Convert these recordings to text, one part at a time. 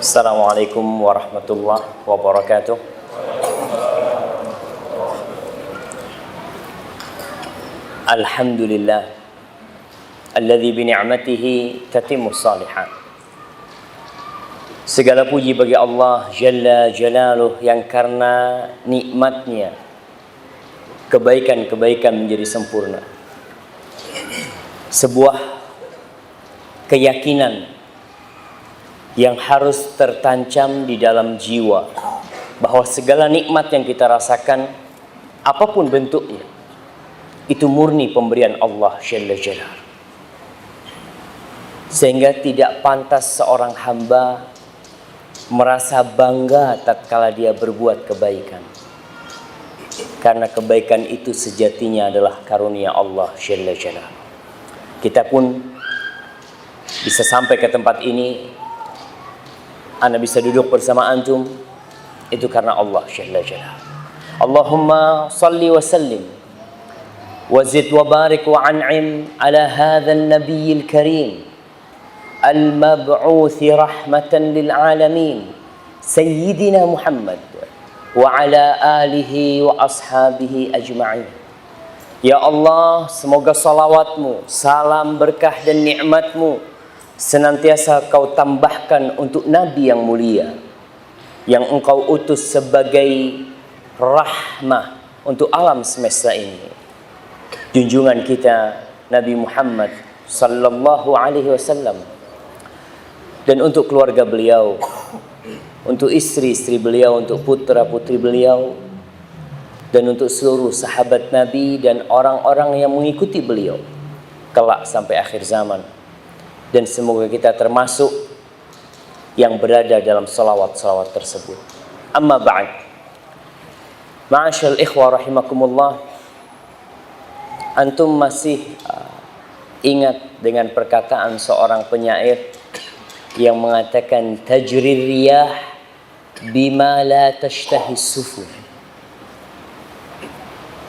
Assalamualaikum warahmatullahi wabarakatuh. Alhamdulillah alladzi bi ni'matihi tatimmus shalihat. Segala puji bagi Allah Jalla Jalaluh yang karena nikmatnya kebaikan-kebaikan menjadi sempurna. Sebuah keyakinan yang harus tertancap di dalam jiwa bahwa segala nikmat yang kita rasakan apapun bentuknya itu murni pemberian Allah Jalla Jalaluh. Sehingga tidak pantas seorang hamba merasa bangga tatkala dia berbuat kebaikan. Karena kebaikan itu sejatinya adalah karunia Allah Jalla Jalaluh. Kita pun bisa sampai ke tempat ini, Anda bisa duduk bersama antum, itu karena Allah Jalla Jalaluh. Allahumma salli wa sallim wa zid wa barik wa an'im ala hadzal nabiyil karim al-mab'uts rahmatan lil alamin sayyidina Muhammad wa ala alihi wa ashabihi ajma'in. Ya Allah, semoga salawatmu, salam berkah dan nikmatmu senantiasa kau tambahkan untuk Nabi yang mulia yang engkau utus sebagai rahmah untuk alam semesta ini, junjungan kita Nabi Muhammad sallallahu alaihi wasallam, dan untuk keluarga beliau, untuk istri-istri beliau, untuk putra-putri beliau, dan untuk seluruh sahabat Nabi dan orang-orang yang mengikuti beliau kelak sampai akhir zaman. Dan semoga kita termasuk yang berada dalam salawat-salawat tersebut. Amma ba'd. Ma'asyal ikhwa rahimakumullah. Antum masih ingat dengan perkataan seorang penyair yang mengatakan tajrir riyah bima la tashtahi sufur.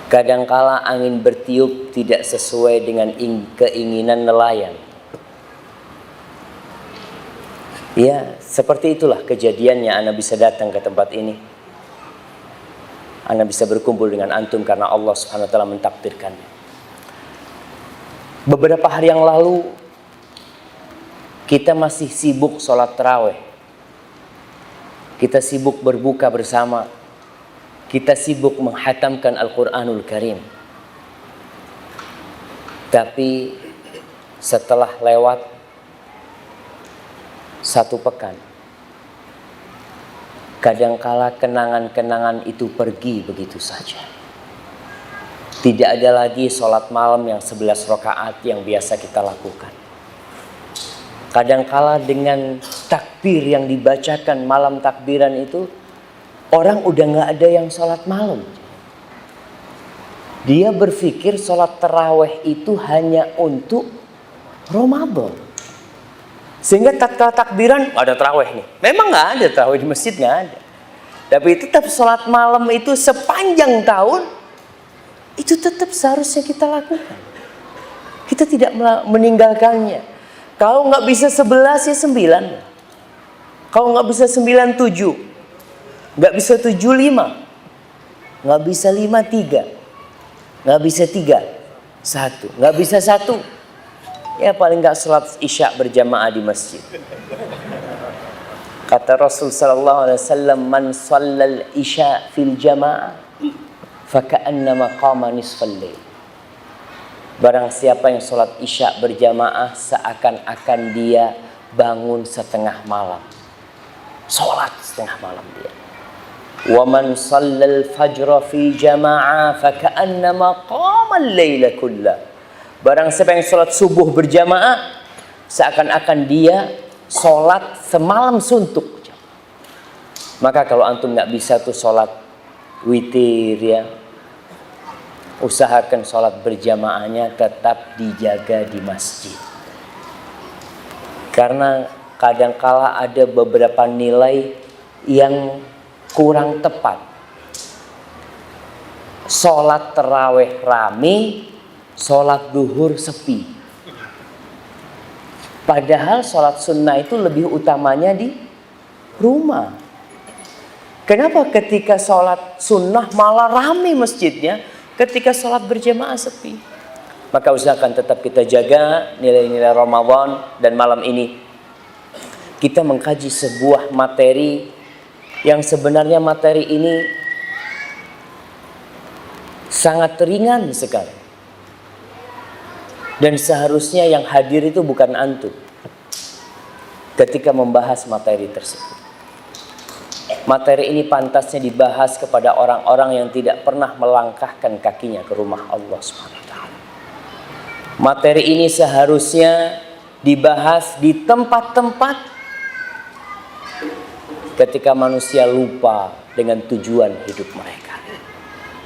Kadangkala angin bertiup tidak sesuai dengan keinginan nelayan. Ya, seperti itulah kejadiannya Anda bisa datang ke tempat ini. Anda bisa berkumpul dengan antum karena Allah Subhanahu wa taala mentakdirkannya. Beberapa hari yang lalu kita masih sibuk sholat tarawih. Kita sibuk berbuka bersama. Kita sibuk menghatamkan Al-Quranul Karim. Tapi setelah lewat satu pekan, kadangkala kenangan-kenangan itu pergi begitu saja. Tidak ada lagi sholat malam yang 11 rakaat yang biasa kita lakukan. Kadangkala dengan takbir yang dibacakan malam takbiran itu, orang udah gak ada yang sholat malam. Dia berpikir sholat tarawih itu hanya untuk Ramadan. Sehingga tatkala takbiran ada tarawih nih. Memang nggak ada tarawih di masjid, nggak ada. Tapi tetap sholat malam itu sepanjang tahun itu tetap seharusnya kita lakukan. Kita tidak meninggalkannya. Kalau nggak bisa 11 ya 9. Kalau nggak bisa 9 7, nggak bisa 7 5, nggak bisa 5 3, nggak bisa 3 1, nggak bisa 1. Ya paling enggak sholat isya berjamaah di masjid. Kata Rasul sallallahu alaihi wasallam, man shallal isya fil jamaah faka'annama qama nisfal lail. Barang siapa yang sholat isya berjamaah seakan-akan dia bangun setengah malam. Sholat setengah malam dia. Wa man shallal fajra fi jamaah faka'annama qama al-laila kullah. Barang siapa yang sholat subuh berjamaah seakan-akan dia sholat semalam suntuk. Maka kalau antum nggak bisa tuh sholat witir ya, usahakan sholat berjamaahnya tetap dijaga di masjid. Karena kadangkala ada beberapa nilai yang kurang tepat. Sholat tarawih rame, sholat duhur sepi. Padahal sholat sunnah itu lebih utamanya di rumah. Kenapa ketika sholat sunnah malah ramai masjidnya, ketika sholat berjamaah sepi? Maka usahakan tetap kita jaga nilai-nilai Ramadan. Dan malam ini kita mengkaji sebuah materi yang sebenarnya materi ini sangat ringan sekali. Dan seharusnya yang hadir itu bukan antum ketika membahas materi tersebut. Materi ini pantasnya dibahas kepada orang-orang yang tidak pernah melangkahkan kakinya ke rumah Allah SWT. Materi ini seharusnya dibahas di tempat-tempat ketika manusia lupa dengan tujuan hidup mereka.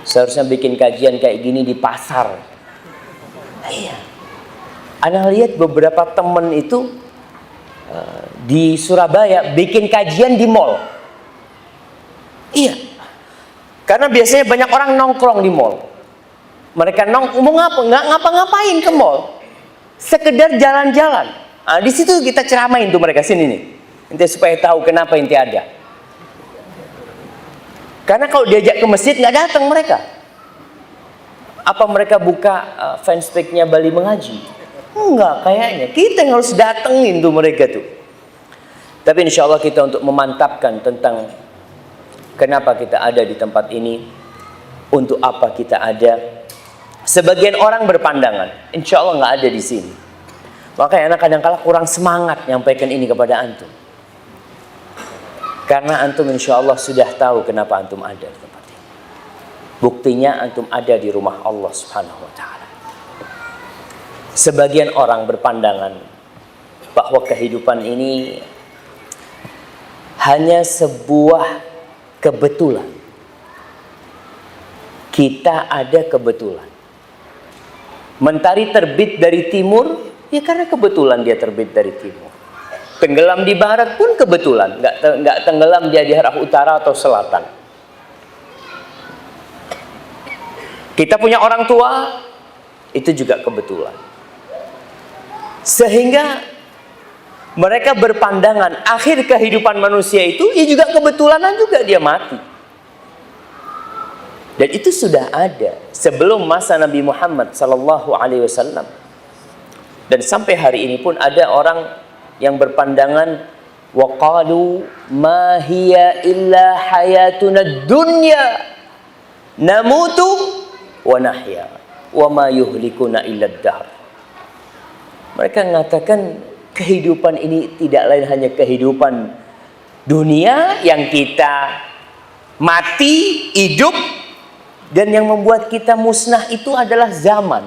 Seharusnya bikin kajian kayak gini di pasar. Iya. Ana lihat beberapa temen itu di Surabaya bikin kajian di mall. Iya. Karena biasanya banyak orang nongkrong di mall. Mereka mau nggak ngapa-ngapain ke mall. Sekedar jalan-jalan. Nah, di situ kita ceramain tuh mereka sini nih. Ente supaya tahu kenapa ente ada. Karena kalau diajak ke masjid nggak datang mereka. Apa mereka buka fanspage-nya Bali Mengaji? Enggak, kayaknya. Kita yang harus datengin tuh mereka tuh. Tapi insya Allah kita untuk memantapkan tentang kenapa kita ada di tempat ini, untuk apa kita ada. Sebagian orang berpandangan, insya Allah nggak ada di sini. Makanya anak kadang-kala kurang semangat nyampaikan ini kepada antum. Karena antum insya Allah sudah tahu kenapa antum ada di tempat ini. Buktinya antum ada di rumah Allah Subhanahu Wa Taala. Sebagian orang berpandangan bahwa kehidupan ini hanya sebuah kebetulan. Kita ada kebetulan. Mentari terbit dari timur, ya karena kebetulan dia terbit dari timur. Tenggelam di barat pun kebetulan, nggak tenggelam dia di arah utara atau selatan. Kita punya orang tua, itu juga kebetulan. Sehingga mereka berpandangan akhir kehidupan manusia itu, ya juga kebetulanan juga dia mati. Dan itu sudah ada sebelum masa Nabi Muhammad SAW. Dan sampai hari ini pun ada orang yang berpandangan waqalu ma hiya illa hayatuna dunya namutu wa nahya wa ma yuhlikuna illa ad-dahr. Mereka mengatakan kehidupan ini tidak lain hanya kehidupan dunia yang kita mati, hidup. Dan yang membuat kita musnah itu adalah zaman.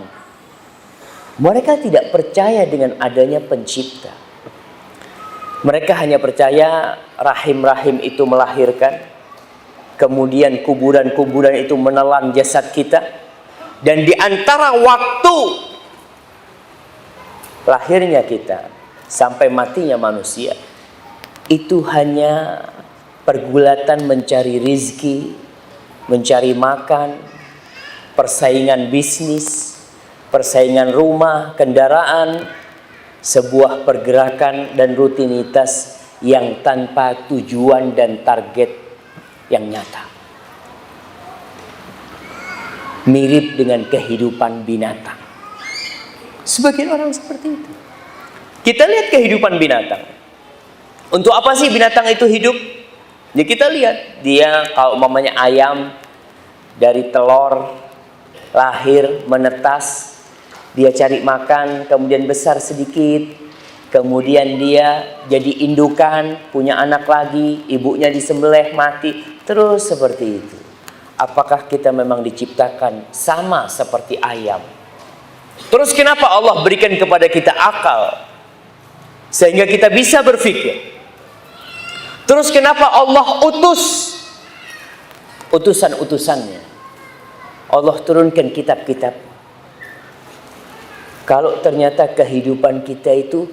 Mereka tidak percaya dengan adanya pencipta. Mereka hanya percaya rahim-rahim itu melahirkan. Kemudian kuburan-kuburan itu menelan jasad kita. Dan di antara waktu lahirnya kita sampai matinya manusia, itu hanya pergulatan mencari rizki, mencari makan, persaingan bisnis, persaingan rumah, kendaraan, sebuah pergerakan dan rutinitas yang tanpa tujuan dan target yang nyata. Mirip dengan kehidupan binatang. Sebagian orang seperti itu. Kita lihat kehidupan binatang. Untuk apa sih binatang itu hidup? Ya kita lihat, dia kalau umpamanya ayam dari telur lahir menetas, dia cari makan, kemudian besar sedikit, kemudian dia jadi indukan, punya anak lagi, ibunya disembelih mati, terus seperti itu. Apakah kita memang diciptakan sama seperti ayam? Terus kenapa Allah berikan kepada kita akal sehingga kita bisa berpikir? Terus kenapa Allah utus utusan-utusannya? Allah turunkan kitab-kitab. Kalau ternyata kehidupan kita itu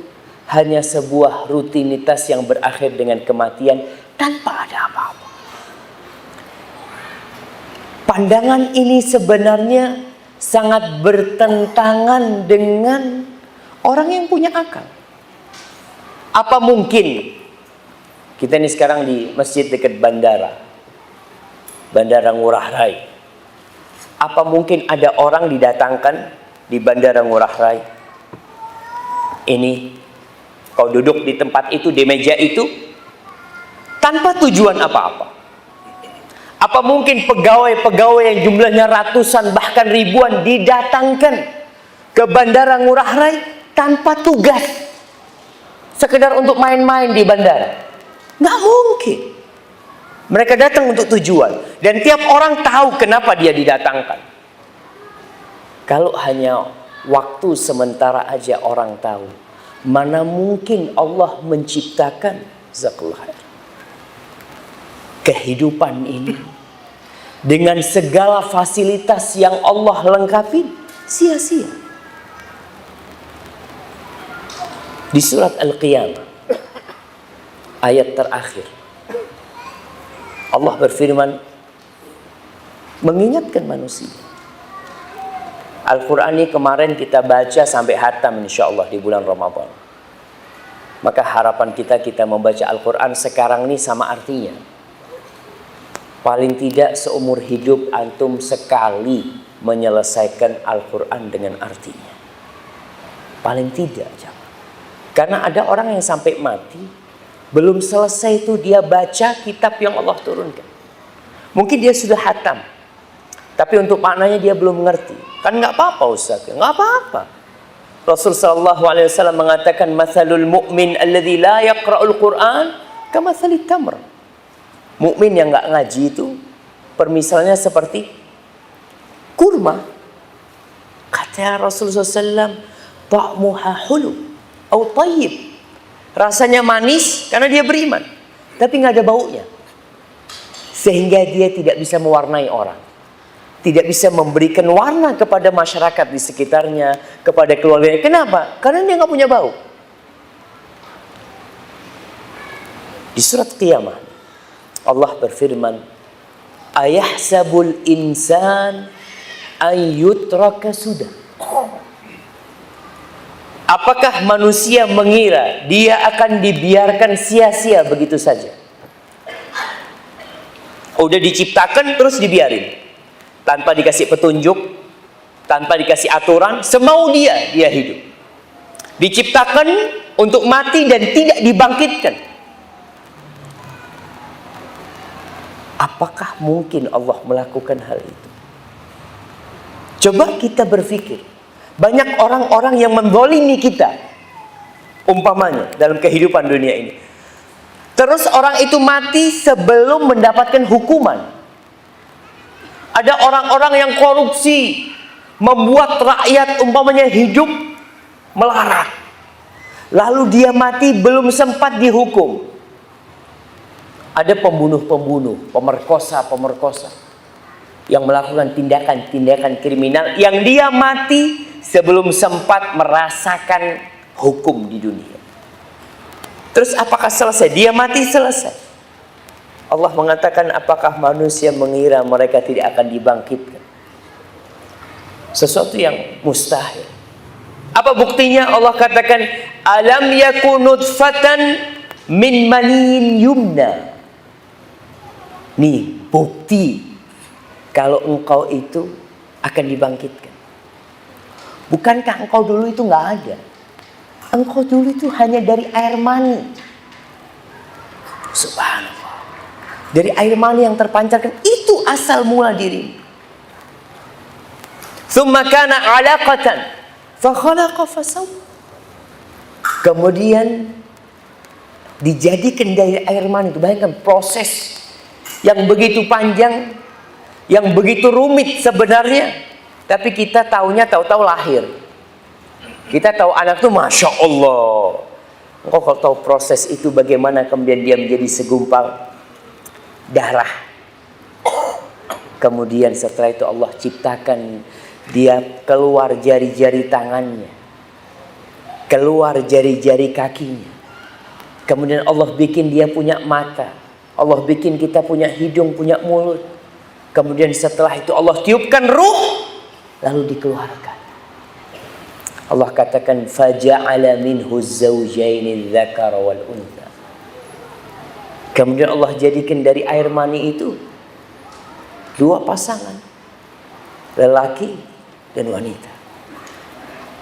hanya sebuah rutinitas yang berakhir dengan kematian tanpa ada apa-apa. Pandangan ini sebenarnya sangat bertentangan dengan orang yang punya akal. Apa mungkin Kita ini sekarang di masjid dekat bandara. Bandara Ngurah Rai. Apa mungkin ada orang didatangkan di Bandara Ngurah Rai? Ini kau duduk di tempat itu, di meja itu, tanpa tujuan apa-apa. Apa mungkin pegawai-pegawai yang jumlahnya ratusan bahkan ribuan didatangkan ke Bandara Ngurah Rai tanpa tugas, sekedar untuk main-main di bandara? Nggak mungkin. Mereka datang untuk tujuan, dan tiap orang tahu kenapa dia didatangkan. Kalau hanya waktu sementara aja orang tahu, mana mungkin Allah menciptakan kehidupan ini dengan segala fasilitas yang Allah lengkapi sia-sia. Di surat Al-Qiyamah ayat terakhir, Allah berfirman mengingatkan manusia. Al-Quran ini kemarin kita baca sampai hatam insyaallah di bulan Ramadan. Maka harapan kita membaca Al-Quran sekarang ini sama artinya. Paling tidak seumur hidup antum sekali menyelesaikan Al-Quran dengan artinya. Paling tidak. Karena ada orang yang sampai mati belum selesai itu dia baca kitab yang Allah turunkan. Mungkin dia sudah hatam, tapi untuk maknanya dia belum mengerti. Kan nggak apa-apa Ustaz, nggak apa-apa. Rasul sallallahu alaihi wasallam mengatakan mathalul mu'min alladzi la yaqra'ul Qur'an kamathalit tamr. Mukmin yang nggak ngaji itu permisalannya seperti kurma. Kata Rasulullah SAW, ta'muha hulu atau tayyib. Rasanya manis karena dia beriman, tapi nggak ada baunya, sehingga dia tidak bisa mewarnai orang, tidak bisa memberikan warna kepada masyarakat di sekitarnya, kepada keluarganya. Kenapa? Karena dia nggak punya bau. Di surat Qiyamah Allah berfirman, ayahsabul insan ayyutraka sudah. Apakah manusia mengira dia akan dibiarkan sia-sia begitu saja? Udah diciptakan terus dibiarin, tanpa dikasih petunjuk, tanpa dikasih aturan, semau dia hidup. Diciptakan untuk mati dan tidak dibangkitkan. Apakah mungkin Allah melakukan hal itu? Coba kita berpikir. Banyak orang-orang yang menzalimi kita, umpamanya dalam kehidupan dunia ini. Terus orang itu mati sebelum mendapatkan hukuman. Ada orang-orang yang korupsi, membuat rakyat umpamanya hidup melarat. Lalu dia mati belum sempat dihukum. Ada pembunuh-pembunuh, pemerkosa-pemerkosa yang melakukan tindakan-tindakan kriminal yang dia mati sebelum sempat merasakan hukum di dunia. Terus apakah selesai? Dia mati selesai. Allah mengatakan, apakah manusia mengira mereka tidak akan dibangkitkan? Sesuatu yang mustahil. Apa buktinya? Allah katakan, alam yakun nutfatan min maniin yumna. Nih bukti kalau engkau itu akan dibangkitkan. Bukankah engkau dulu itu nggak ada? Engkau dulu itu hanya dari air mani. Subhanallah. Dari air mani yang terpancarkan, itu asal mula diri. Tsumma kana 'alaqatan fa khalaqa fasawwa. Kemudian dijadikan dari air mani. Bayangkan proses yang begitu panjang, yang begitu rumit sebenarnya, tapi kita taunya tahu-tahu lahir. Kita tahu anak itu Masya Allah. Engkau kalau tahu proses itu bagaimana kemudian dia menjadi segumpal darah. Kemudian setelah itu Allah ciptakan dia keluar jari-jari tangannya, keluar jari-jari kakinya. Kemudian Allah bikin dia punya mata, Allah bikin kita punya hidung, punya mulut. Kemudian setelah itu Allah tiupkan ruh, lalu dikeluarkan. Allah katakan faja'ala minhu zawjaini dzakara wal untha. Kemudian Allah jadikan dari air mani itu dua pasangan, lelaki dan wanita.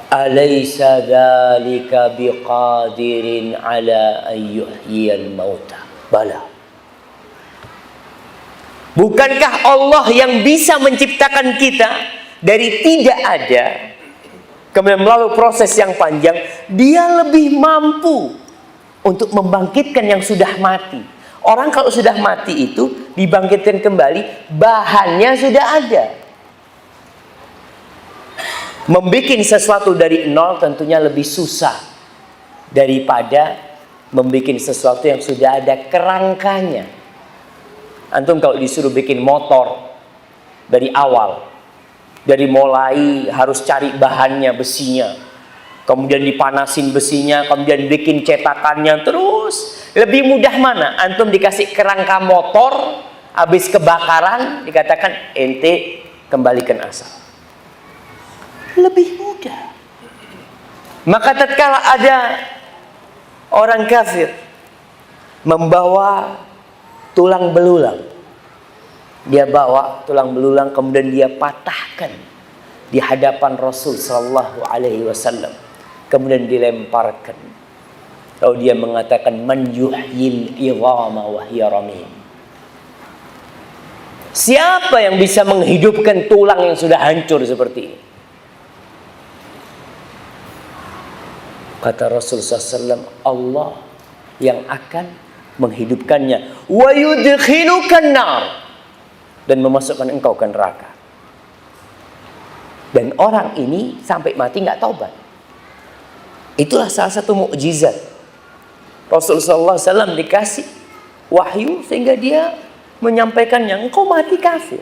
Alaysa dzalika biqadirin ala an yuhyiyal mauta. Bala. Bukankah Allah yang bisa menciptakan kita dari tidak ada, kemudian melalui proses yang panjang, Dia lebih mampu untuk membangkitkan yang sudah mati. Orang kalau sudah mati itu dibangkitkan kembali, bahannya sudah ada. Membikin sesuatu dari nol tentunya lebih susah daripada membikin sesuatu yang sudah ada kerangkanya. Antum kalau disuruh bikin motor dari awal, dari mulai harus cari bahannya, besinya, kemudian dipanasin besinya, kemudian bikin cetakannya, terus lebih mudah mana? Antum dikasih kerangka motor, habis kebakaran dikatakan ente kembalikan asal. Lebih mudah. Maka tatkala ada orang kafir membawa tulang belulang, dia bawa tulang belulang kemudian dia patahkan di hadapan Rasul sallallahu alaihi wasallam, kemudian dilemparkan. Lalu dia mengatakan man yuhyil idhama wa hiya ramim. Siapa yang bisa menghidupkan tulang yang sudah hancur seperti ini? Kata Rasul SAW, Allah yang akan menghidupkannya. Wa yudkhilukan nar, dan memasukkan engkau ke neraka. Dan orang ini sampai mati nggak taubat. Itulah salah satu mukjizat. Rasulullah SAW dikasih wahyu sehingga dia menyampaikannya. Engkau mati kafir.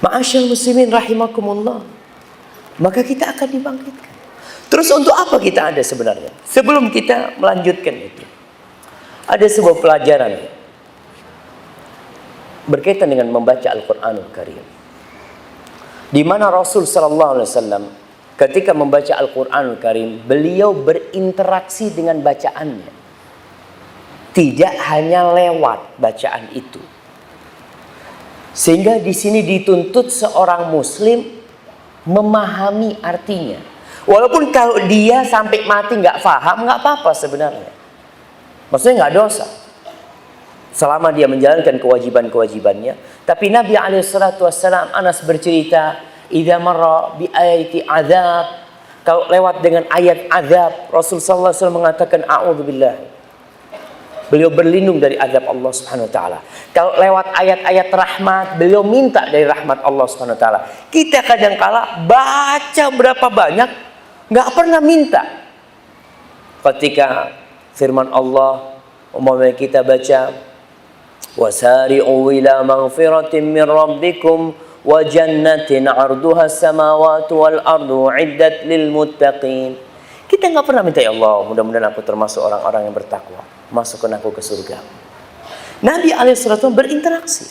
Ma'asyal muslimin rahimakumullah. Maka kita akan dibangkitkan. Terus untuk apa kita ada sebenarnya? Sebelum kita melanjutkan itu, ada sebuah pelajaran berkaitan dengan membaca Al-Quranul Karim, di mana Rasul Sallallahu Alaihi Wasallam ketika membaca Al-Quranul Karim, beliau berinteraksi dengan bacaannya, tidak hanya lewat bacaan itu. Sehingga di sini dituntut seorang Muslim memahami artinya. Walaupun kalau dia sampai mati nggak paham, nggak apa-apa sebenarnya. Maksudnya nggak dosa, selama dia menjalankan kewajiban-kewajibannya. Tapi Nabi SAW, Anas bercerita, idza marra bi ayati azab, kalau lewat dengan ayat azab, Rasul sallallahu alaihi wasallam mengatakan a'udzubillah. Beliau berlindung dari azab Allah Subhanahu wa taala. Kalau lewat ayat-ayat rahmat, beliau minta dari rahmat Allah Subhanahu wa taala. Kita kadang-kala baca berapa banyak, nggak pernah minta. Ketika firman Allah, umpamanya kita baca wasari'u ila maghfiratin min rabbikum wa jannatin 'arduha as-samawati wal ardu 'iddat lil muttaqin. Kita nggak pernah minta, ya Allah, mudah-mudahan aku termasuk orang-orang yang bertakwa, masukkan aku ke surga. Nabi alaihissalam berinteraksi.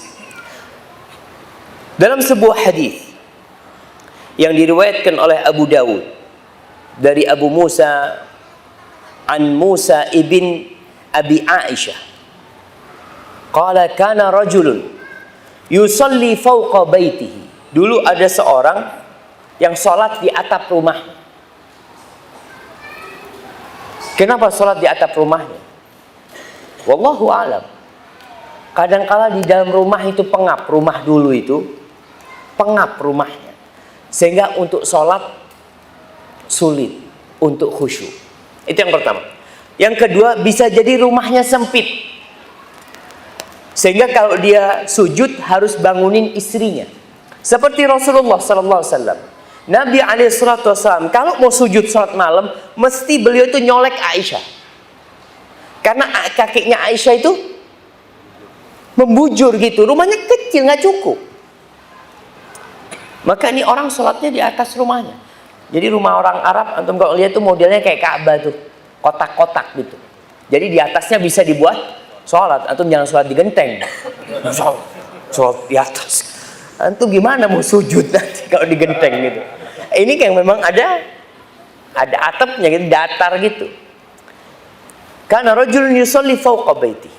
Dalam sebuah hadis yang diriwayatkan oleh Abu Dawud dari Abu Musa an Musa ibn Abi Aisyah, qala kana rajulun yusalli fawqa baitihi. Dulu ada seorang yang sholat di atap rumahnya. Kenapa sholat di atap rumahnya? Wallahu a'lam. Kadangkala di dalam rumah itu pengap, rumah dulu itu pengap rumahnya, sehingga untuk sholat sulit, untuk khusyuk. Itu yang pertama. Yang kedua, bisa jadi rumahnya sempit, sehingga kalau dia sujud harus bangunin istrinya. Seperti Rasulullah SAW. Nabi SAW kalau mau sujud sholat malam, mesti beliau itu nyolek Aisyah. Karena kakinya Aisyah itu membujur gitu, rumahnya kecil, nggak cukup. Maka ini orang sholatnya di atas rumahnya. Jadi rumah orang Arab, antum kalau lihat tuh modelnya kayak Ka'bah tuh, kotak-kotak gitu. Jadi di atasnya bisa dibuat sholat. Antum jangan sholat di genteng, sholat di atas. Antum gimana mau sujud nanti kalau di genteng gitu. Ini kayak memang ada atapnya gitu, datar gitu. Kana rajulun yusalli fawqa baitihi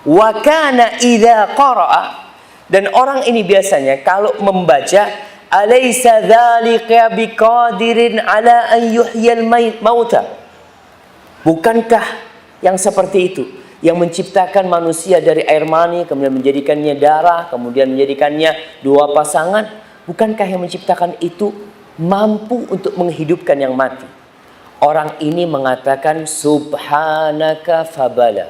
wa kana idza qara'a, dan orang ini biasanya kalau membaca, alaysa dzalika biqadirin ala an yuhyil mauta, bukankah yang seperti itu yang menciptakan manusia dari air mani kemudian menjadikannya darah, kemudian menjadikannya dua pasangan, bukankah yang menciptakan itu mampu untuk menghidupkan yang mati? Orang ini mengatakan subhanaka fabala.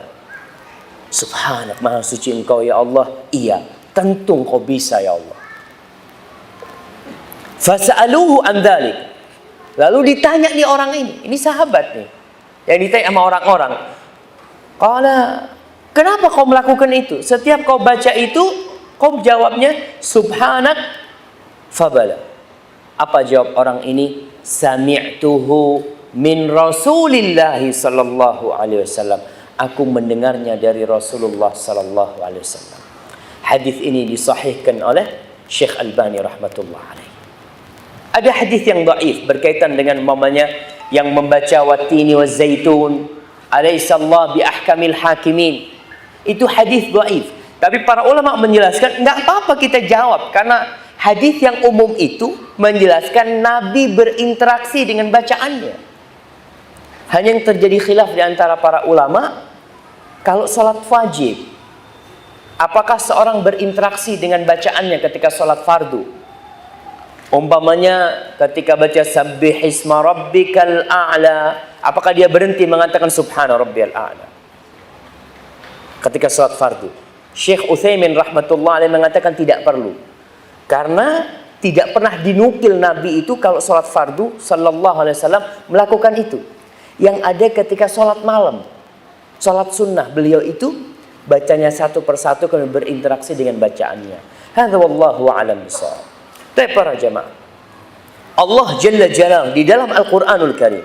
Subhanak, maha suci engkau ya Allah. Iya, tentu engkau bisa ya Allah. Fasa'aluhu an dzalik. Lalu ditanya nih orang ini sahabat nih, yang ditanya sama orang-orang. Qala, kenapa kau melakukan itu? Setiap kau baca itu, kau jawabnya subhanak fabala. Apa jawab orang ini? Sami'tuhu min Rasulillah sallallahu alaihi wasallam. Aku mendengarnya dari Rasulullah sallallahu alaihi wasallam. Hadis ini disahihkan oleh Syekh Albani rahmatullah alaihi. Ada hadis yang dhaif berkaitan dengan mamanya yang membaca watini wa zaitun, alaihissallah bi ahkamil hakimin. Itu hadis dhaif. Tapi para ulama menjelaskan enggak apa-apa kita jawab, karena hadis yang umum itu menjelaskan Nabi berinteraksi dengan bacaannya. Hanya yang terjadi khilaf di antara para ulama, kalau salat wajib, apakah seorang berinteraksi dengan bacaannya ketika salat fardu? Umpamanya ketika baca sabbih isma rabbikal a'la, apakah dia berhenti mengatakan subhana rabbiyal a'la ketika salat fardu? Syekh Utsaimin rahmatullah alaihi mengatakan tidak perlu, karena tidak pernah dinukil Nabi itu kalau salat fardu sallallahu alaihi wasallam melakukan itu. Yang ada ketika sholat malam, sholat sunnah, beliau itu bacanya satu persatu kemudian berinteraksi dengan bacaannya. Hadza wallahu a'lam bishawab. Tapi para jemaah, Allah Jalla Jalaluhu di dalam Al-Qur'anul Karim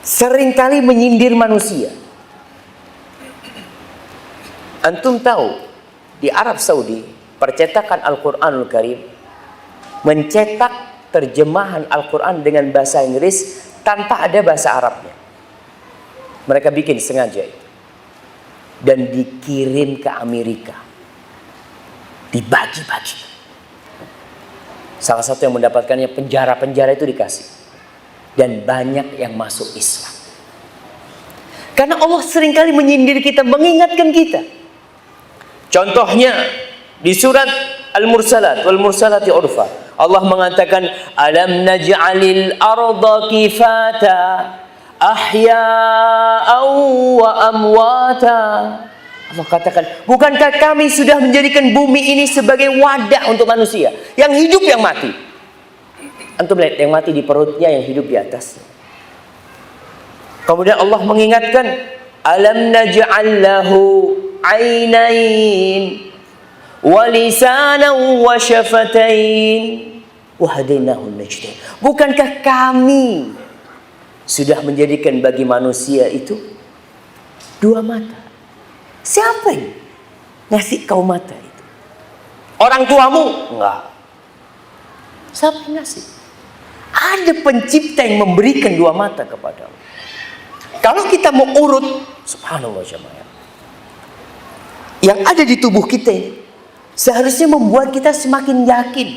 seringkali menyindir manusia. Antum tahu di Arab Saudi percetakan Al-Qur'anul Karim mencetak terjemahan Al-Qur'an dengan bahasa Inggris tanpa ada bahasa Arabnya. Mereka bikin sengaja itu. Dan dikirim ke Amerika. Dibagi-bagi. Salah satu yang mendapatkannya penjara-penjara itu dikasih. Dan banyak yang masuk Islam. Karena Allah seringkali menyindir kita, mengingatkan kita. Contohnya di surat Al-Mursalat, wal mursalati urfa. Allah mengatakan, alam naj'alil arda kifata ahya'aw wa amwata. Allah katakan, bukankah kami sudah menjadikan bumi ini sebagai wadah untuk manusia, yang hidup yang mati. Antum lihat, yang mati di perutnya, yang hidup di atasnya. Kemudian Allah mengingatkan, alam naj'al lahu ainain wa lisanan wa syafatain wa hadainahu najdain. Bukankah kami sudah menjadikan bagi manusia itu dua mata? Siapa yang ngasih kau mata itu? Orang tuamu? Enggak. Siapa yang ngasih? Ada pencipta yang memberikan dua mata kepadamu. Kalau kita mau urut, subhanallah jemaah, yang ada di tubuh kita ini seharusnya membuat kita semakin yakin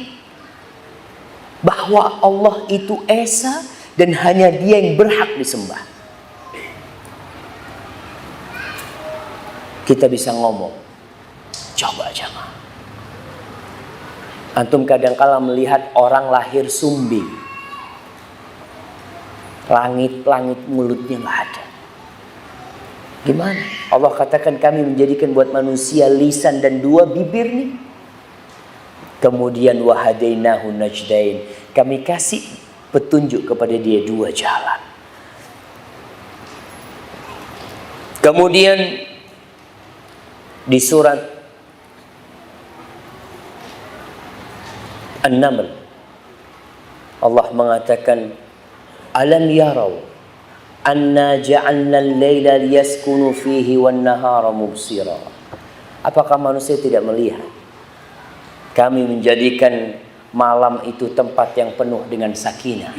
bahwa Allah itu esa dan hanya Dia yang berhak disembah. Kita bisa ngomong, coba jemaah, antum kadang-kala melihat orang lahir sumbing, langit-langit mulutnya nggak ada. Gimana? Allah katakan kami menjadikan buat manusia lisan dan dua bibir nih. Kemudian wahadainahu najdain, kami kasih petunjuk kepada dia dua jalan. Kemudian di surat An-Naml Allah mengatakan, alam yarau anna ja'alna al-laila liyaskunu fihi wan-nahara mubsira. Apakah manusia tidak melihat kami menjadikan malam itu tempat yang penuh dengan sakinah,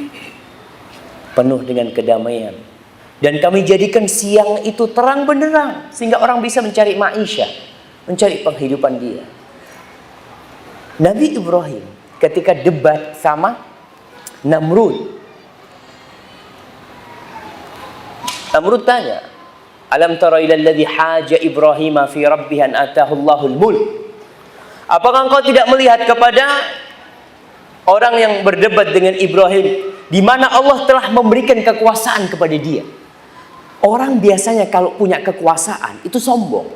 penuh dengan kedamaian, Dan kami jadikan siang itu terang benderang sehingga orang bisa mencari maisha, mencari penghidupan dia. Nabi Ibrahim ketika debat sama Namrud. Namrud tanya, "Alam tara ila alladhi haja Ibrahim fi rabbih an atahu Allahul mulk?" Apakah engkau tidak melihat kepada orang yang berdebat dengan Ibrahim, di mana Allah telah memberikan kekuasaan kepada dia? Orang biasanya kalau punya kekuasaan itu sombong,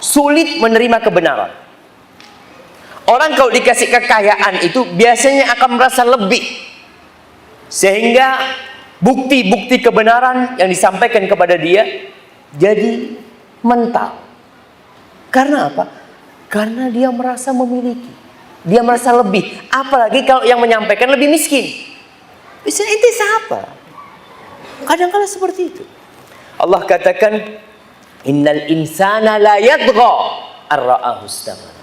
sulit menerima kebenaran. Orang kalau dikasih kekayaan itu biasanya akan merasa lebih, sehingga bukti-bukti kebenaran yang disampaikan kepada dia jadi mental. Karena apa? Karena dia merasa memiliki, dia merasa lebih. Apalagi kalau yang menyampaikan lebih miskin. Biasanya itu siapa? Kadang-kadang seperti itu. Allah katakan, innal insana la yatgha ar-ra'ahu istaghna.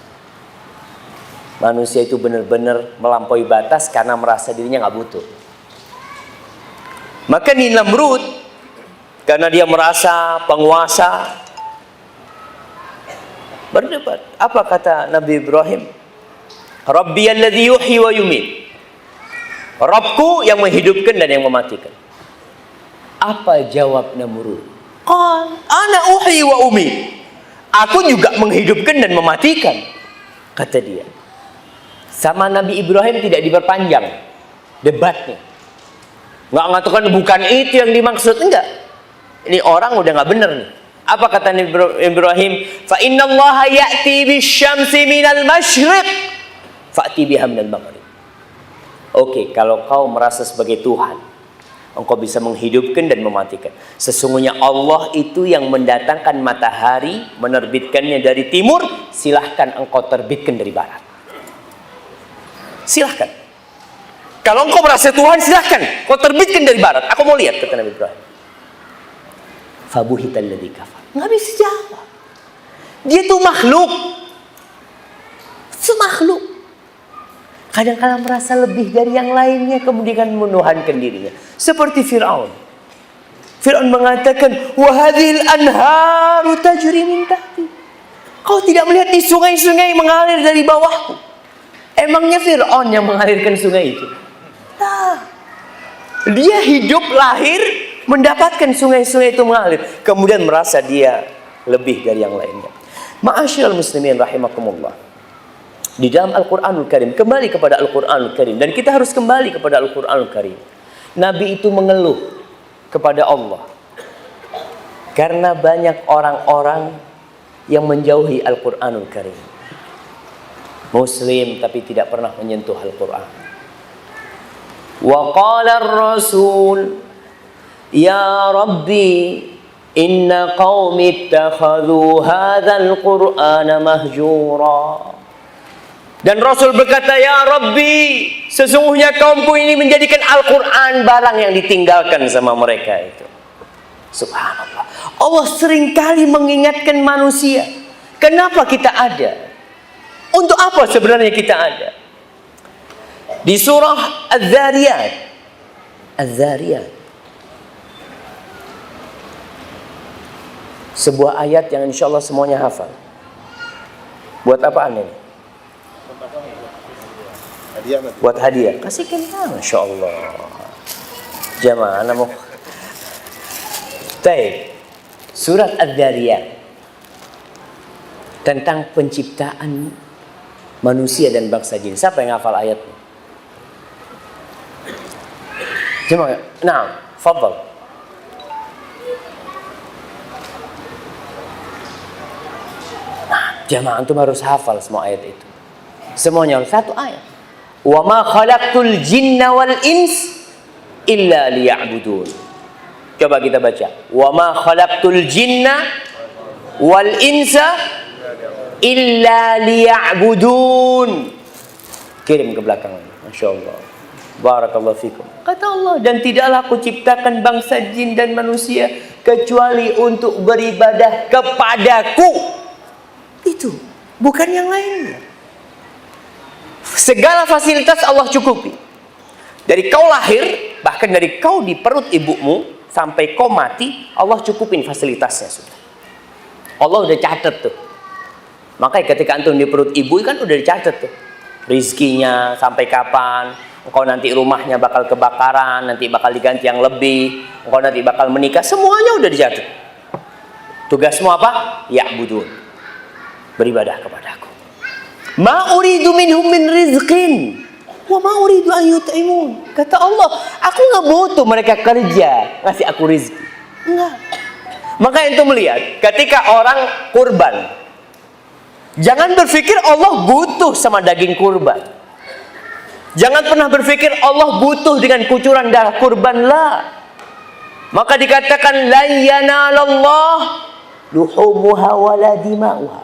Manusia itu benar-benar melampaui batas karena merasa dirinya nggak butuh. Maka di Namrud, karena dia merasa penguasa, berdebat. Apa kata Nabi Ibrahim? Rabbi alladhi yuhyi wa yumit. Rabbku yang menghidupkan dan yang mematikan. Apa jawab Namrud? Qal ana uhyi wa umit. Aku juga menghidupkan dan mematikan, kata dia. Sama Nabi Ibrahim tidak diperpanjang debatnya. Nggak mengatakan bukan itu yang dimaksud, enggak. Ini orang udah nggak benar nih. Apa kata Nabi Ibrahim? Fa innallaha ya'ti bisyamsi minal masyriq fa'ti biha minal maghrib. Oke, kalau kau merasa sebagai Tuhan, engkau bisa menghidupkan dan mematikan. Sesungguhnya Allah itu yang mendatangkan matahari, menerbitkannya dari timur, silahkan engkau terbitkan dari barat. Silahkan. Kalau engkau merasa Tuhan, silahkan kau terbitkan dari barat. Aku mau lihat, kata Nabi Ibrahim. Fabuhital ladzi kafar. Nggak bisa jawab. Dia tuh makhluk. Semakhluk. Kadang-kadang merasa lebih dari yang lainnya, kemudian menuhankan dirinya. Seperti Fir'aun. Fir'aun mengatakan, wa hadhil anharu tajri min tahti. Kau tidak melihat di sungai-sungai mengalir dari bawahku? Emangnya Fir'aun yang mengalirkan sungai itu? Nah, dia hidup, lahir, mendapatkan sungai-sungai itu mengalir, kemudian merasa dia lebih dari yang lainnya. Ma'asyiral muslimin rahimakumullah. Di dalam Al-Quranul Karim, kembali kepada Al-Quranul Karim, dan kita harus kembali kepada Al-Quranul Karim. Nabi itu mengeluh kepada Allah karena banyak orang-orang yang menjauhi Al-Quranul Karim. Muslim tapi tidak pernah menyentuh Al-Quran. Wa qala ar-rasul ya Rabbi inna qaumi ittakhadhu hadzal qur'ana mahjura. Dan Rasul berkata, ya Rabbi, sesungguhnya kaumku ini menjadikan Al-Quran barang yang ditinggalkan sama mereka itu. Subhanallah. Allah seringkali mengingatkan manusia, kenapa kita ada? Untuk apa sebenarnya kita ada? Di surah Az-Zariyat. Az-Zariyat. Sebuah ayat yang insya Allah semuanya hafal. Buat apaan ini? Buat hadiah. Kasihkan, Masya Allah. Jamaah namu. Baik. Surat Az-Zariyat tentang penciptaan manusia dan bangsa jin. Siapa yang hafal ayatnya? Jemaah. Nah, fadhal. Nah, jemaah antum harus hafal semua ayat itu. Semuanya satu ayat. Wa ma khalaqtul jinna wal ins illa liya'budun. Coba kita baca. Wa ma khalaqtul jinna wal insa illa liya'budun. Kirim ke belakang. Masya Allah. Barakallahu fikum. Kata Allah, dan tidaklah aku ciptakan bangsa jin dan manusia kecuali untuk beribadah kepadaku. Itu bukan yang lainnya. Segala fasilitas Allah cukupi. Dari kau lahir, bahkan dari kau di perut ibumu, sampai kau mati, Allah cukupin fasilitasnya sudah. Allah udah catat tuh. Makanya ketika antum di perut ibu kan udah dicatat tuh. Rizkinya sampai kapan, engkau nanti rumahnya bakal kebakaran, nanti bakal diganti yang lebih, engkau nanti bakal menikah, semuanya udah dicatat. Tugasmu apa? Ya'budun, beribadah kepadaku. Ma uridu minhum min rizqin wa ma uridu an yut'imun. Kata Allah, aku nggak butuh mereka kerja ngasih aku rizki. Enggak. Maka itu melihat ketika orang kurban, jangan berpikir Allah butuh sama daging kurban. Jangan pernah berpikir Allah butuh dengan kucuran darah kurban lah. Maka dikatakan la yanalallah luhumuha wala dima'uha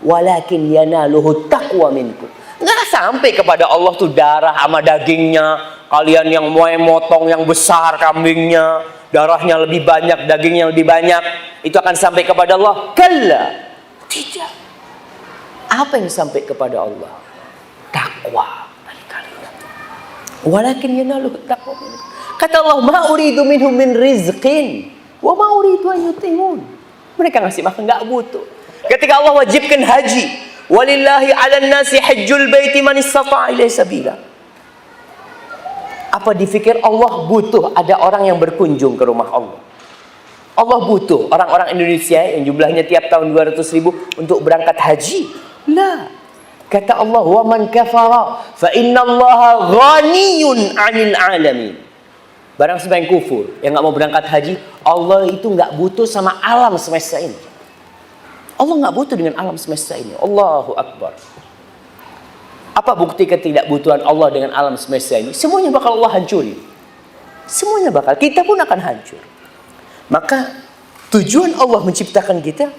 walakin yanaluhu taqwa minkum. Nggak sampai kepada Allah tuh darah sama dagingnya. Kalian yang mau motong yang besar kambingnya, darahnya lebih banyak, dagingnya lebih banyak, itu akan sampai kepada Allah? Kalla. Tidak. Apa yang sampai kepada Allah? Takwa dari kalian. Walakin yanaluhu taqwa minkum. Kata Allah, ma uridu minhum min rizqin wa ma uridu an yut'imun. Mereka ngasih makan nggak butuh. Ketika Allah wajibkan haji, walillahi 'alan nasi hajjul baiti man istata'a ilaihi sabila. Apa dipikir Allah butuh ada orang yang berkunjung ke rumah Allah? Allah butuh orang-orang Indonesia yang jumlahnya tiap tahun 200.000 untuk berangkat haji? La. Kata Allah, wa man kafara fa innallaha ghaniyun 'anil 'alamin. Barang siapa yang kufur, yang nggak mau berangkat haji, Allah itu nggak butuh sama alam semesta ini. Allah nggak butuh dengan alam semesta ini. Allahu Akbar. Apa bukti ketidakbutuhan Allah dengan alam semesta ini? Semuanya bakal Allah hancuri. Semuanya bakal. Kita pun akan hancur. Maka tujuan Allah menciptakan kita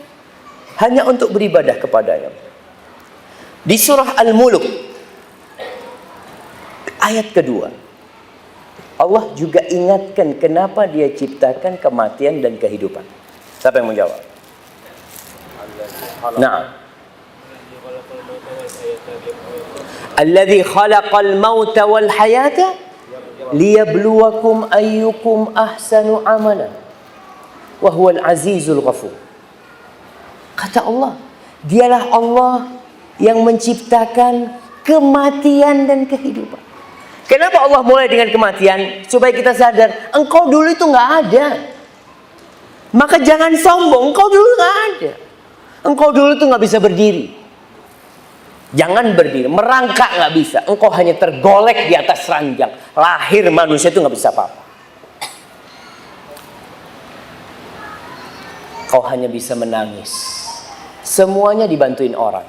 hanya untuk beribadah kepadanya. Di surah Al-Mulk ayat kedua, Allah juga ingatkan kenapa dia ciptakan kematian dan kehidupan. Siapa yang menjawab? Nah, alladzi khalaqal mauta wal hayata liyabluwakum ayyukum ahsanu amala wa huwal azizul ghafur. Kata Allah, dialah Allah yang menciptakan kematian dan kehidupan. Kenapa Allah mulai dengan kematian? Supaya kita sadar, engkau dulu itu nggak ada. Maka jangan sombong, engkau dulu nggak ada. Engkau dulu itu nggak bisa berdiri. Jangan berdiri, merangkak nggak bisa. Engkau hanya tergolek di atas ranjang. Lahir manusia itu nggak bisa apa-apa. Kau hanya bisa menangis. Semuanya dibantuin orang.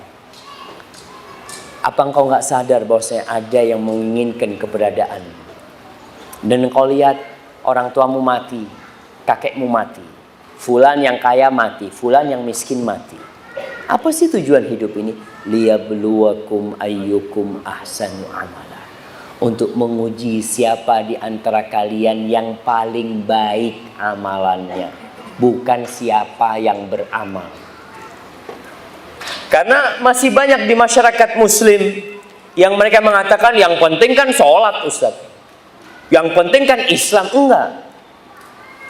Apa engkau nggak sadar bahwasanya ada yang menginginkan keberadaan? Dan engkau lihat orang tuamu mati, kakekmu mati, fulan yang kaya mati, fulan yang miskin mati. Apa sih tujuan hidup ini? Liyabluwakum ayyukum ahsanu amala. Untuk menguji siapa di antara kalian yang paling baik amalannya, bukan siapa yang beramal. Karena masih banyak di masyarakat muslim yang mereka mengatakan yang penting kan sholat Ustaz, yang penting kan Islam. Enggak.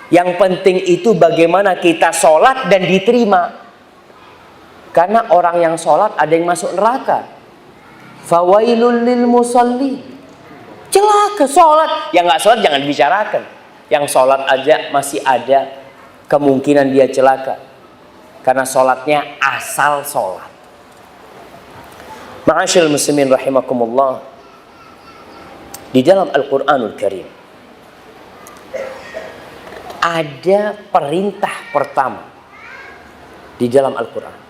Yang penting itu bagaimana kita sholat dan diterima. Karena orang yang sholat ada yang masuk neraka. Fawailul lil musalli. Celaka sholat. Yang nggak sholat jangan dibicarakan. Yang sholat aja masih ada kemungkinan dia celaka. Karena sholatnya asal sholat. Ma'asyil muslimin rahimakumullah. Di dalam Al-Quranul Karim ada perintah pertama di dalam Al-Quran.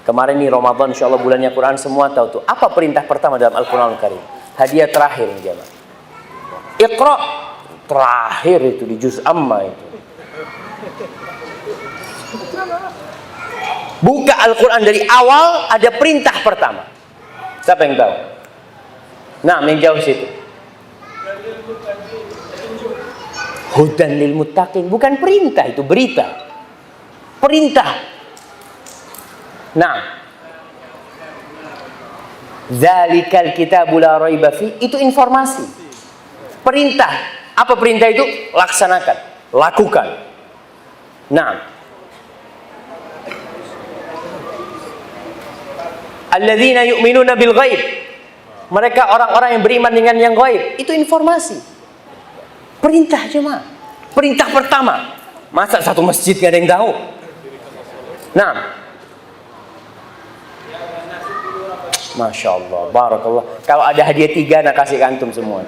Kemarin nih Ramadan, insya Allah bulannya Quran, semua tahu tuh. Apa perintah pertama dalam Al-Quranul Karim? Hadiah terakhir nih jemaah. Iqra, terakhir itu di juz amma itu. Buka Al-Quran dari awal, ada perintah pertama. Siapa yang tahu? Nah, yang jauh situ. Hudan lil muttaqin, bukan perintah, itu berita. Perintah. Nah, Dzalikal kitabu la raiba fi, itu informasi. Perintah. Apa perintah itu? Laksanakan. lakukan. Nah, alladzina yu'minuna bil ghaib. Mereka orang-orang yang beriman dengan yang gaib. Itu informasi. Perintah jemaah. Perintah pertama. Masa satu masjid gak ada yang tahu? Nah, Masya Allah, barakallah. Kalau ada hadiah 3, nak kasih ke antum semua.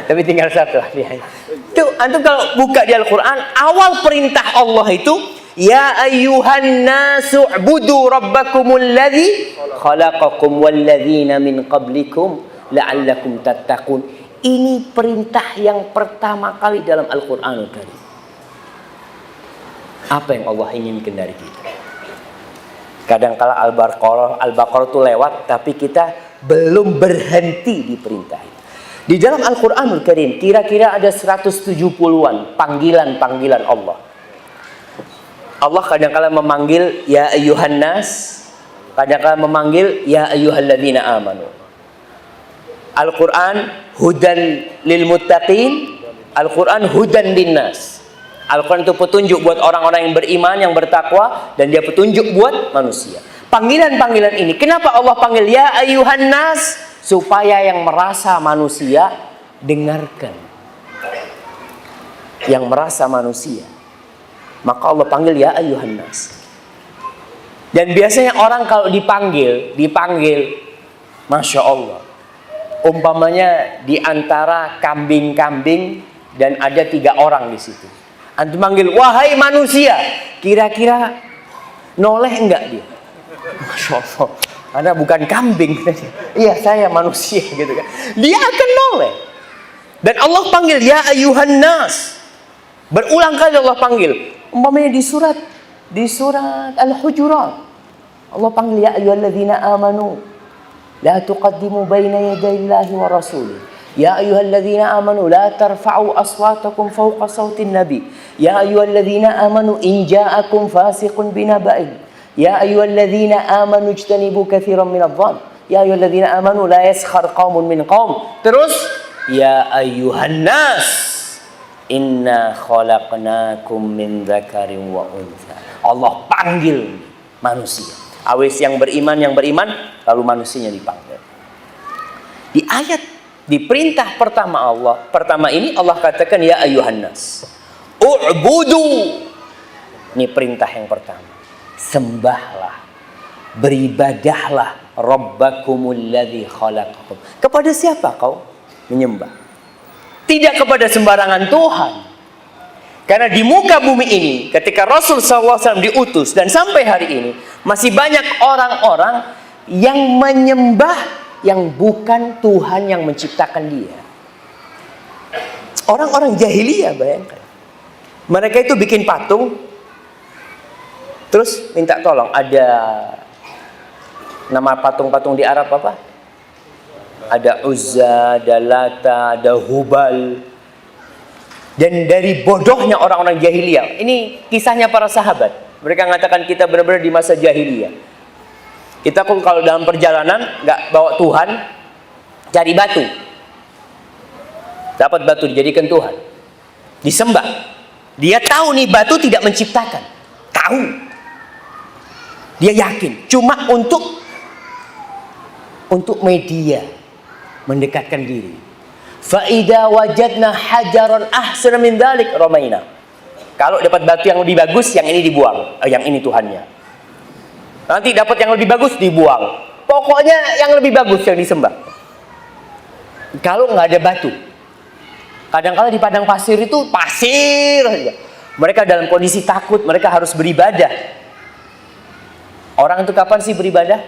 Tapi tinggal 1 hadiah. Itu antum kalau buka di Al-Quran, awal perintah Allah itu, ya ayyuhan nasu ubudu rabbakumul ladzi khalaqakum walladzina min qablikum la'allakum tattaqun. Ini perintah yang pertama kali dalam Al-Quranul Karim. Apa yang Allah inginkan dari kita? Kadang-kala Al-Baqarah itu lewat, tapi kita belum berhenti di perintah itu. Di dalam Al-Quranul Karim, kira-kira ada 170-an panggilan-panggilan Allah. Allah kadang-kala memanggil ya ayyuhan nas, kadang-kala memanggil ya ayyuhalladzina amanu. Al-Quran hudan lil muttaqin, Al-Quran hudan linnas. Al-Quran itu petunjuk buat orang-orang yang beriman, yang bertakwa, dan dia petunjuk buat manusia. Panggilan-panggilan ini, kenapa Allah panggil ya ayyuhan nas? Supaya yang merasa manusia dengarkan. Yang merasa manusia, maka Allah panggil ya ayyuhan nas. Dan biasanya orang kalau dipanggil, Masya Allah. Umpamanya di antara kambing-kambing dan ada 3 orang di situ. Antum manggil, wahai manusia, kira-kira noleh enggak dia? Masya Allah, Anda bukan kambing. Iya, saya manusia gitu kan. Dia akan noleh. Dan Allah panggil ya ayyuhan nas. Berulang kali Allah panggil. Umpamanya di surat Al-Hujurat, Allah panggil ya ayyuhalladzina amanu la tuqaddimu baina yadayillahi wa rasulih. Ya ayyuhalladzina amanu la tarfa'u aswatakum fawqa sautin nabi. Ya ayyuhalladzina amanu in ja'akum fasiqun binaba'in. Ya ayyuhalladzina amanu ijtanibu katsiran minadh-dhann. Ya ayyuhalladzina amanu la yaskhar qaumun min qaum. Terus ya ayyuhan nas inna khalaqnakum min dzakarin wa untha. Allah panggil manusia. Awes yang beriman lalu manusianya dipanggil. Di ayat di perintah pertama ini Allah katakan ya ayyuhan nas u'budu. Ini perintah yang pertama. Sembahlah, beribadahlah rabbakumul ladzi khalaqakum. Kepada siapa kau menyembah? Tidak kepada sembarangan Tuhan. Karena di muka bumi ini ketika Rasul SAW diutus dan sampai hari ini masih banyak orang-orang yang menyembah yang bukan Tuhan yang menciptakan dia. Orang-orang jahiliyah, bayangkan. Mereka itu bikin patung, terus minta tolong. Ada nama patung-patung di Arab apa? Ada Uzza, ada Lata, ada Hubal. Dan dari bodohnya orang-orang jahiliyah, ini kisahnya para sahabat. Mereka mengatakan kita benar-benar di masa jahiliyah. Kita kalau dalam perjalanan nggak bawa Tuhan, cari batu. Dapat batu dijadikan Tuhan, disembah. Dia tahu nih batu tidak menciptakan, tahu. Dia yakin, cuma untuk media, mendekatkan diri. Fa idza wajadna hajaran ahsana min dzalik ramaina. Kalau dapat batu yang lebih bagus, yang ini dibuang, yang ini Tuhannya. Nanti dapat yang lebih bagus dibuang. Pokoknya yang lebih bagus yang disembah. Kalau nggak ada batu, kadang-kadang di padang pasir itu pasir aja. Mereka dalam kondisi takut, mereka harus beribadah. Orang itu kapan sih beribadah?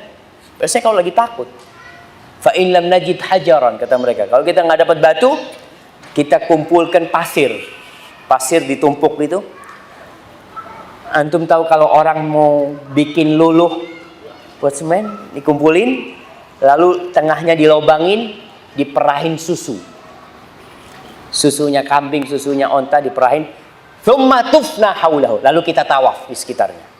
Biasanya kalau lagi takut. Fa in lam najid hajaran, kata mereka. Kalau kita nggak dapat batu, kita kumpulkan pasir. Pasir ditumpuk gitu. Antum tahu kalau orang mau bikin luluh buat semen, dikumpulin, lalu tengahnya dilobangin, diperahin susu. Susunya kambing, susunya onta diperahin. Tsumma tufna haulahu. Lalu kita tawaf di sekitarnya.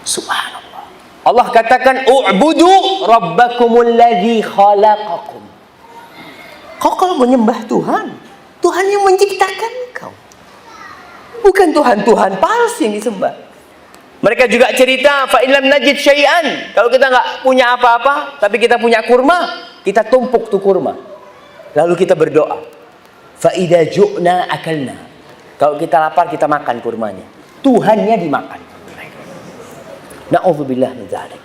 Subhanallah. Allah katakan u'budu rabbakumul ladzi khalaqakum. Kau kalau menyembah Tuhan, Tuhan yang menciptakan kau. Bukan Tuhan-Tuhan palsu yang disembah. Mereka juga cerita, fa illam najid syai'an. Kalau kita nggak punya apa-apa, tapi kita punya kurma, kita tumpuk tuh kurma. Lalu kita berdoa. Fa idza ju'na akalna. Kalau kita lapar, kita makan kurmanya. Tuhannya dimakan. Na'udzubillah min dzalik.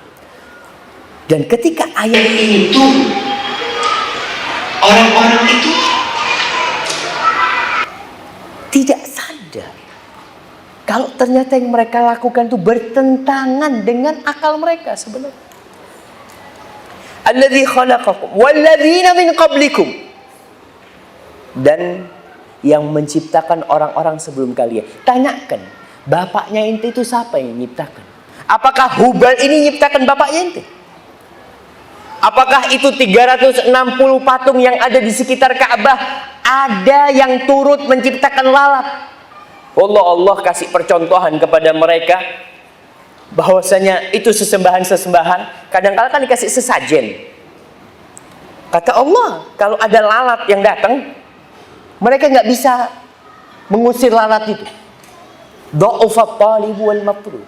Dan ketika ayat ini turun, orang-orang itu tidak sadar kalau ternyata yang mereka lakukan itu bertentangan dengan akal mereka sebenarnya. Alladzi khalaqakum walladzina min qablikum. Dan yang menciptakan orang-orang sebelum kalian. Tanyakan, bapaknya ente itu siapa yang menciptakan? Apakah Hubal ini menciptakan bapaknya ente? Apakah itu 360 patung yang ada di sekitar Ka'bah ada yang turut menciptakan lalat? Allah kasih percontohan kepada mereka bahwasanya itu sesembahan-sesembahan. Kadang-kadang kan dikasih sesajen. Kata Allah, kalau ada lalat yang datang, mereka nggak bisa mengusir lalat itu. Dha'ufat talib wal matlub.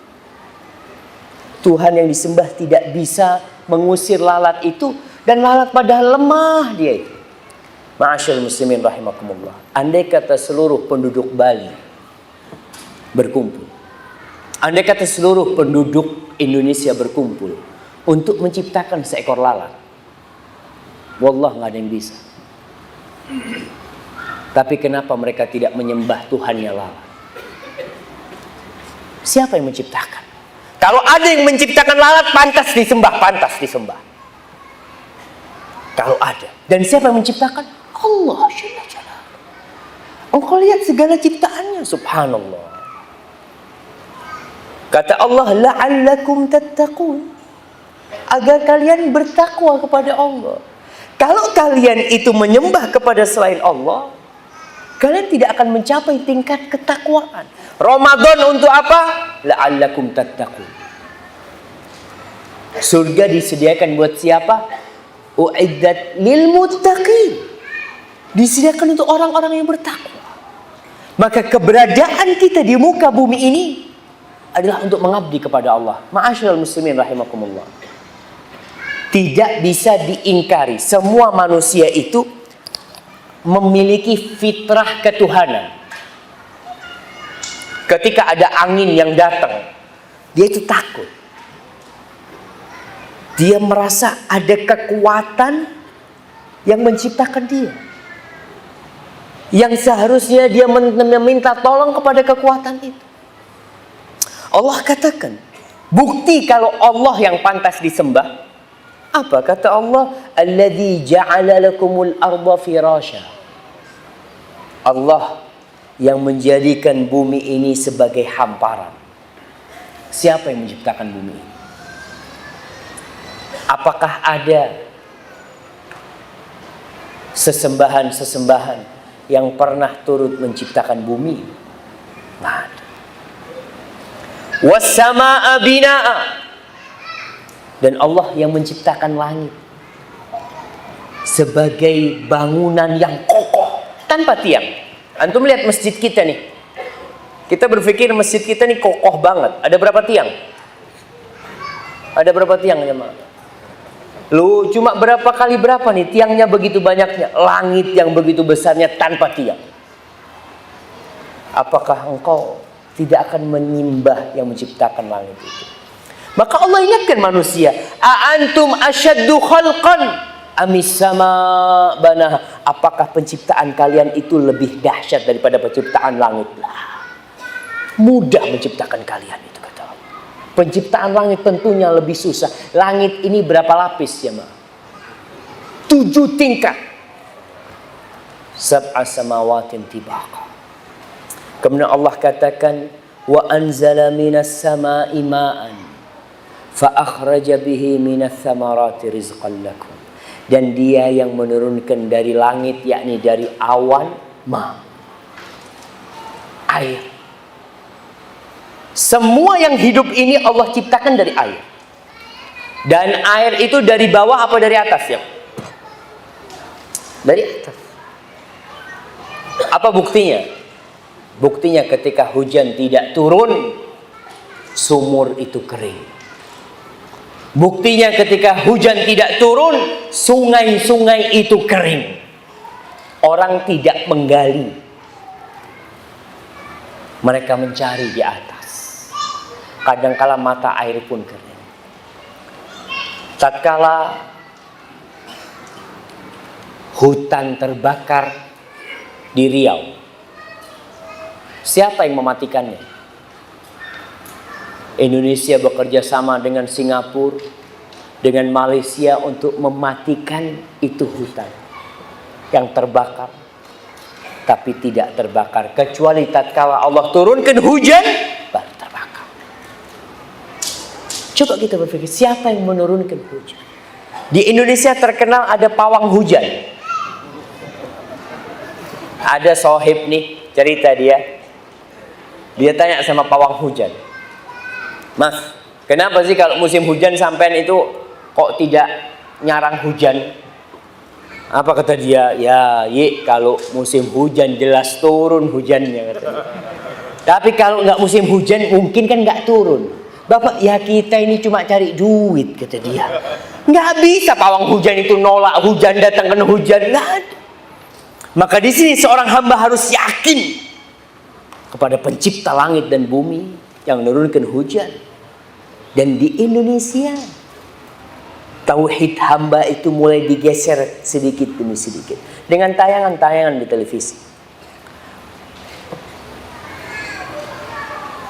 Tuhan yang disembah tidak bisa mengusir lalat itu, dan lalat padahal lemah dia itu. Ma'asyil muslimin rahimakumullah. Andai kata seluruh penduduk Bali berkumpul, andai kata seluruh penduduk Indonesia berkumpul untuk menciptakan seekor lalat, wallah nggak ada yang bisa. Tapi kenapa mereka tidak menyembah Tuhannya lalat? Siapa yang menciptakan? Kalau ada yang menciptakan lalat, pantas disembah, pantas disembah. Kalau ada. Dan siapa yang menciptakan? Allah. Engkau lihat segala ciptaannya, subhanallah. Kata Allah, la'allakum tattaqun. Agar kalian bertakwa kepada Allah. Kalau kalian itu menyembah kepada selain Allah, kalian tidak akan mencapai tingkat ketakwaan. Ramadan untuk apa? La'allakum tattaqun. Surga disediakan buat siapa? U'iddat lil muttaqin. Disediakan untuk orang-orang yang bertakwa. Maka keberadaan kita di muka bumi ini adalah untuk mengabdi kepada Allah. Ma'asyiral muslimin rahimakumullah. Tidak bisa diingkari, semua manusia itu memiliki fitrah ketuhanan. Ketika ada angin yang datang, dia itu takut. Dia merasa ada kekuatan yang menciptakan dia, yang seharusnya dia meminta tolong kepada kekuatan itu. Allah katakan, bukti kalau Allah yang pantas disembah. Apa kata Allah? Alladzi ja'ala lakumul arda firasya. Allah yang menjadikan bumi ini sebagai hamparan. Siapa yang menciptakan bumi ini? Apakah ada sesembahan-sesembahan yang pernah turut menciptakan bumi? Nggak ada. Was-samaa'a binaa'a. Dan Allah yang menciptakan langit sebagai bangunan yang kokoh tanpa tiang. Antum lihat masjid kita nih. Kita berpikir masjid kita nih kokoh banget. Ada berapa tiang? Ada berapa tiang jemaah? Lu cuma berapa kali berapa nih tiangnya begitu banyaknya, langit yang begitu besarnya tanpa tiang. Apakah engkau tidak akan menyembah yang menciptakan langit itu? Maka Allah ingatkan manusia, "A'antum asyaddu khalqan amis sama banah?" Apakah penciptaan kalian itu lebih dahsyat daripada penciptaan langit? Mudah menciptakan kalian itu, kata Allah. Penciptaan langit tentunya lebih susah. Langit ini berapa lapis ya, Ma? 7 tingkat. Sab'a samawatin tibaqa. Kemudian Allah katakan, "Wa anzala minas sama'i ma'an fa akhraja bihi minas thamarati rizqan lakum." Dan dia yang menurunkan dari langit, yakni dari awan, air. Semua yang hidup ini Allah ciptakan dari air. Dan air itu dari bawah apa dari atas ya? Dari atas. Apa buktinya? Buktinya ketika hujan tidak turun, sumur itu kering. Buktinya ketika hujan tidak turun, sungai-sungai itu kering. Orang tidak menggali, mereka mencari di atas. Kadangkala mata air pun kering. Tatkala hutan terbakar di Riau, siapa yang mematikannya? Indonesia bekerja sama dengan Singapura, dengan Malaysia untuk mematikan itu hutan yang terbakar. Tapi tidak terbakar kecuali tatkala Allah turunkan hujan baru terbakar. Coba kita berpikir, siapa yang menurunkan hujan? Di Indonesia terkenal ada pawang hujan. Ada sohib nih, cerita dia tanya sama pawang hujan, "Mas, kenapa sih kalau musim hujan sampean itu kok tidak nyarang hujan?" Apa kata dia? "Ya, kalau musim hujan jelas turun hujannya," katanya. "Tapi kalau nggak musim hujan mungkin kan nggak turun." "Bapak, ya kita ini cuma cari duit," kata dia. Nggak bisa pawang hujan itu nolak hujan, datangkan hujan, nggak ada. Maka di sini seorang hamba harus yakin kepada pencipta langit dan bumi yang menurunkan hujan. Dan di Indonesia tauhid hamba itu mulai digeser sedikit demi sedikit dengan tayangan-tayangan di televisi.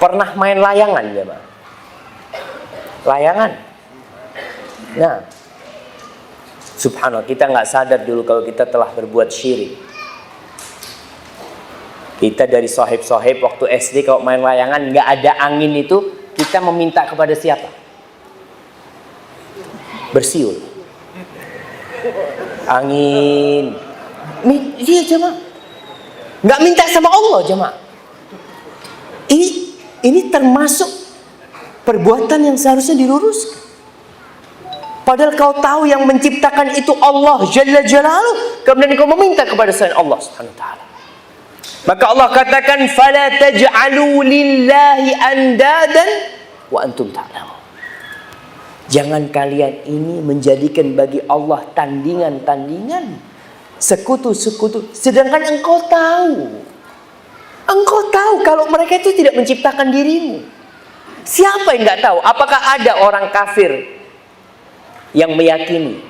Pernah main layangan ya, Pak? Layangan. Nah, subhanallah, kita nggak sadar dulu kalau kita telah berbuat syirik. Kita dari sohib-sohib waktu SD kalau main layangan nggak ada angin itu, kita meminta kepada siapa? Bersiul. Angin. Dia jemaah. Nggak minta sama Allah jemaah. Ini termasuk perbuatan yang seharusnya diluruskan. Padahal kau tahu yang menciptakan itu Allah Jalla Jalaluh, kemudian kau meminta kepada selain Allah Subhanahu wa taala. Maka Allah katakan, "Fala taj'alu lillahi andadan wa antum ta'lamun." Jangan kalian ini menjadikan bagi Allah tandingan-tandingan, sekutu-sekutu, sedangkan engkau tahu kalau mereka itu tidak menciptakan dirimu. Siapa yang nggak tahu? Apakah ada orang kafir yang meyakini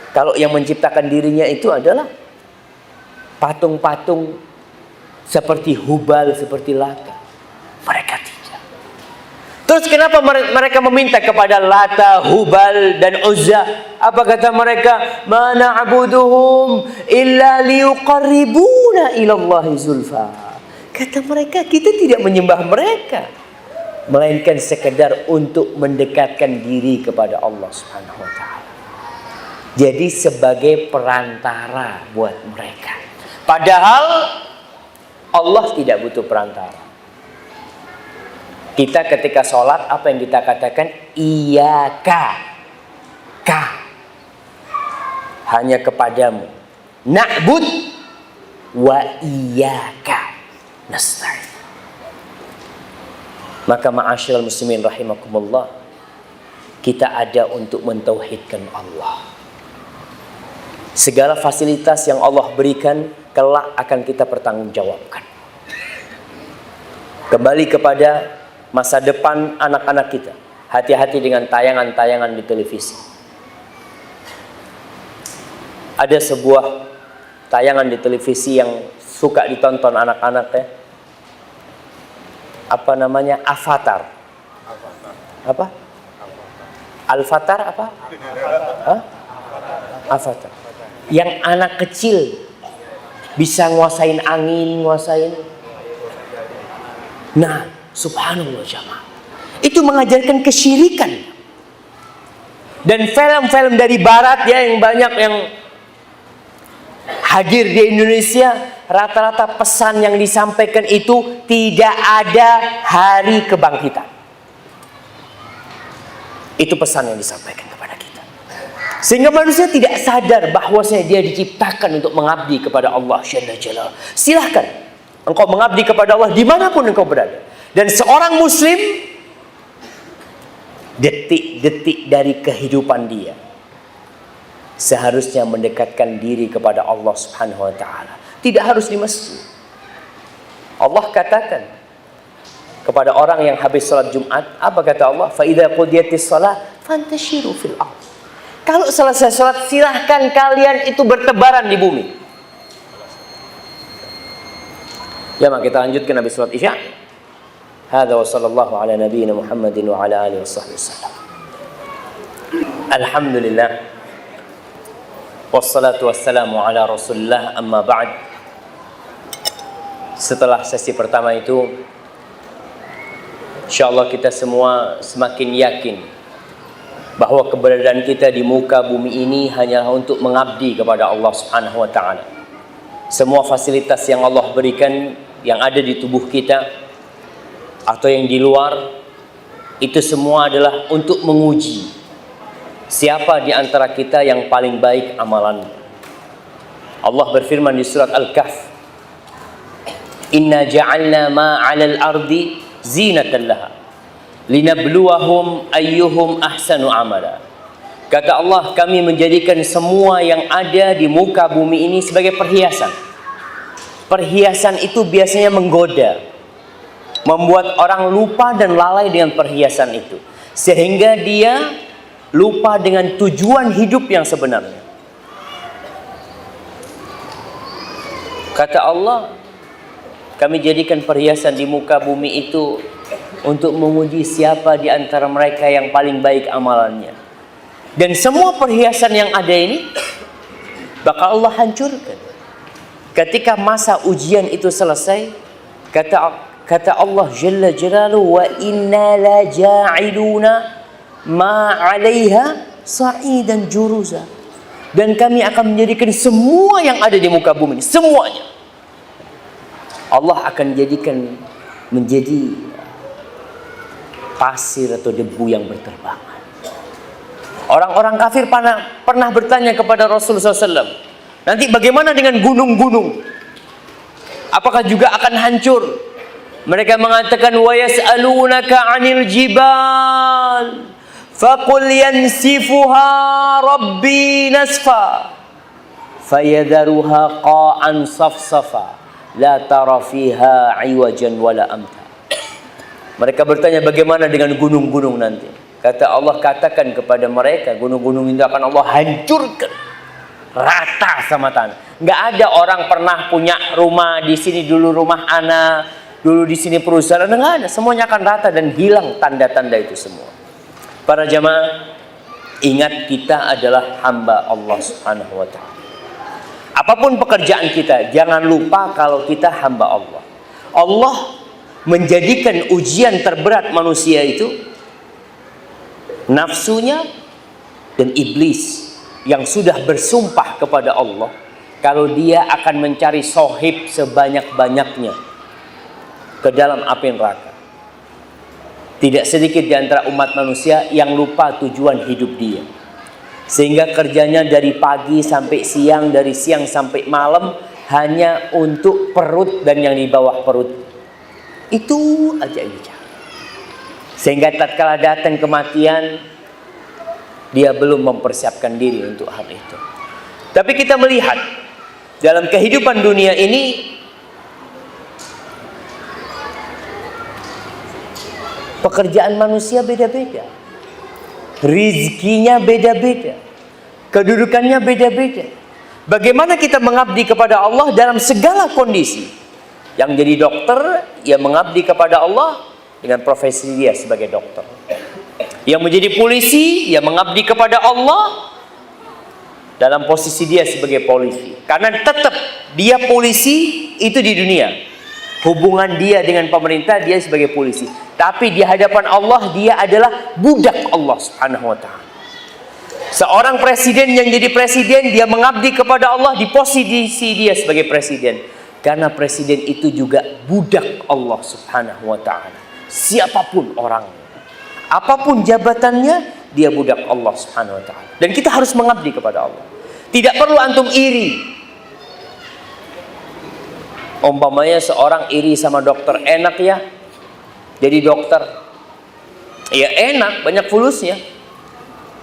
kalau yang menciptakan dirinya itu adalah patung-patung seperti Hubal, seperti Lata? Mereka tidak. Terus kenapa mereka meminta kepada Lata, Hubal dan Uzza? Apa kata mereka? "Ma na'buduhum illa liyuqarribuna ilallahi zulfa." Kata mereka, kita tidak menyembah mereka, melainkan sekedar untuk mendekatkan diri kepada Allah Subhanahu wa taala. Jadi sebagai perantara buat mereka. Padahal Allah tidak butuh perantara. Kita ketika sholat apa yang kita katakan? Iyyaka, ka, hanya kepadamu. Na'bud wa iyyaka nasta'in. Maka ma'asyiral muslimin rahimakumullah, kita ada untuk mentauhidkan Allah. Segala fasilitas yang Allah berikan kelak akan kita pertanggungjawabkan. Kembali kepada masa depan anak-anak kita. Hati-hati dengan tayangan-tayangan di televisi. Ada sebuah tayangan di televisi yang suka ditonton anak-anak ya. Apa namanya? Avatar. Apa? Al-Fatar apa? Hah? Avatar. Yang anak kecil bisa nguasain angin, nguasain. Nah, subhanallah jamaah. Itu mengajarkan kesyirikan. Dan film-film dari barat ya yang banyak yang hadir di Indonesia, rata-rata pesan yang disampaikan itu tidak ada hari kebangkitan. Itu pesan yang disampaikan kepada kita. Sehingga manusia tidak sadar bahwasanya dia diciptakan untuk mengabdi kepada Allah Jalla Jalaluhu. Silahkan engkau mengabdi kepada Allah dimanapun engkau berada. Dan seorang muslim, detik-detik dari kehidupan dia seharusnya mendekatkan diri kepada Allah Subhanahu wa taala. Tidak harus di masjid. Allah katakan kepada orang yang habis salat Jumat, apa kata Allah? Fa idza qudiyatis shalah fantashiru fil ardh. Kalau selesai salat, silahkan kalian itu bertebaran di bumi. Ya, maka kita lanjutkan habis salat Isya. Hadza wa sallallahu ala nabiyyina Muhammadin wa ala alihi washabbihi wasallam. Alhamdulillah. Wassalatu wassalamu ala Rasulillah, amma ba'd. Setelah sesi pertama itu, insyaallah kita semua semakin yakin bahwa keberadaan kita di muka bumi ini hanyalah untuk mengabdi kepada Allah Subhanahu wa taala. Semua fasilitas yang Allah berikan yang ada di tubuh kita atau yang di luar, itu semua adalah untuk menguji siapa di antara kita yang paling baik amalannya. Allah berfirman di surat Al-Kahf, "Inna ja'alna ma 'alal ardi zinatan laha linabluwahum ayyuhum ahsanu amala." Kata Allah, kami menjadikan semua yang ada di muka bumi ini sebagai perhiasan. Perhiasan itu biasanya menggoda, membuat orang lupa dan lalai dengan perhiasan itu, sehingga dia lupa dengan tujuan hidup yang sebenarnya. Kata Allah, kami jadikan perhiasan di muka bumi itu untuk menguji siapa di antara mereka yang paling baik amalannya. Dan semua perhiasan yang ada ini bakal Allah hancurkan. Ketika masa ujian itu selesai, kata Allah Jalla Jalaluhu, wa inna la ja'iluna ma 'alaiha sa'idan juruza. Dan kami akan menjadikan semua yang ada di muka bumi ini, semuanya Allah akan jadikan menjadi pasir atau debu yang berterbangan. Orang-orang kafir pernah bertanya kepada Rasulullah SAW, nanti bagaimana dengan gunung-gunung? Apakah juga akan hancur? Mereka mengatakan, wa yas'alunaka 'anil jibal faqul yansifuha rabbi nasfa fayadharuha qa'an safsafa la tara fiha 'iwajan wala amta. Mereka bertanya, bagaimana dengan gunung-gunung nanti? Kata Allah, katakan kepada mereka, gunung-gunung itu akan Allah hancurkan rata sama tanah. Nggak ada orang pernah punya rumah di sini dulu, rumah ana dulu di sini perusahaan, nggak ada. Semuanya akan rata dan hilang tanda-tanda itu semua. Para jamaah, ingat kita adalah hamba Allah Subhanahu wa taala. Apapun pekerjaan kita, jangan lupa kalau kita hamba Allah. Allah menjadikan ujian terberat manusia itu nafsunya dan iblis yang sudah bersumpah kepada Allah kalau dia akan mencari sohib sebanyak-banyaknya ke dalam api neraka. Tidak sedikit di antara umat manusia yang lupa tujuan hidup dia, sehingga kerjanya dari pagi sampai siang, dari siang sampai malam hanya untuk perut dan yang di bawah perut. Itu aja yang dicari. Sehingga tatkala datang kematian, dia belum mempersiapkan diri untuk hal itu. Tapi kita melihat dalam kehidupan dunia ini, pekerjaan manusia beda-beda, rizkinya beda-beda, kedudukannya beda-beda. Bagaimana kita mengabdi kepada Allah dalam segala kondisi? Yang jadi dokter, ia mengabdi kepada Allah dengan profesi dia sebagai dokter. Yang menjadi polisi, ia mengabdi kepada Allah dalam posisi dia sebagai polisi. Karena tetap dia polisi itu di dunia. Hubungan dia dengan pemerintah, dia sebagai polisi. Tapi di hadapan Allah, dia adalah budak Allah Subhanahu wa ta'ala. Seorang presiden yang jadi presiden, dia mengabdi kepada Allah di posisi dia sebagai presiden. Karena presiden itu juga budak Allah Subhanahu wa ta'ala. Siapapun orangnya, apapun jabatannya, dia budak Allah Subhanahu wa taala. Dan kita harus mengabdi kepada Allah. Tidak perlu antum iri. Umpamanya seorang iri sama dokter, enak ya jadi dokter. Ya enak, banyak fulusnya.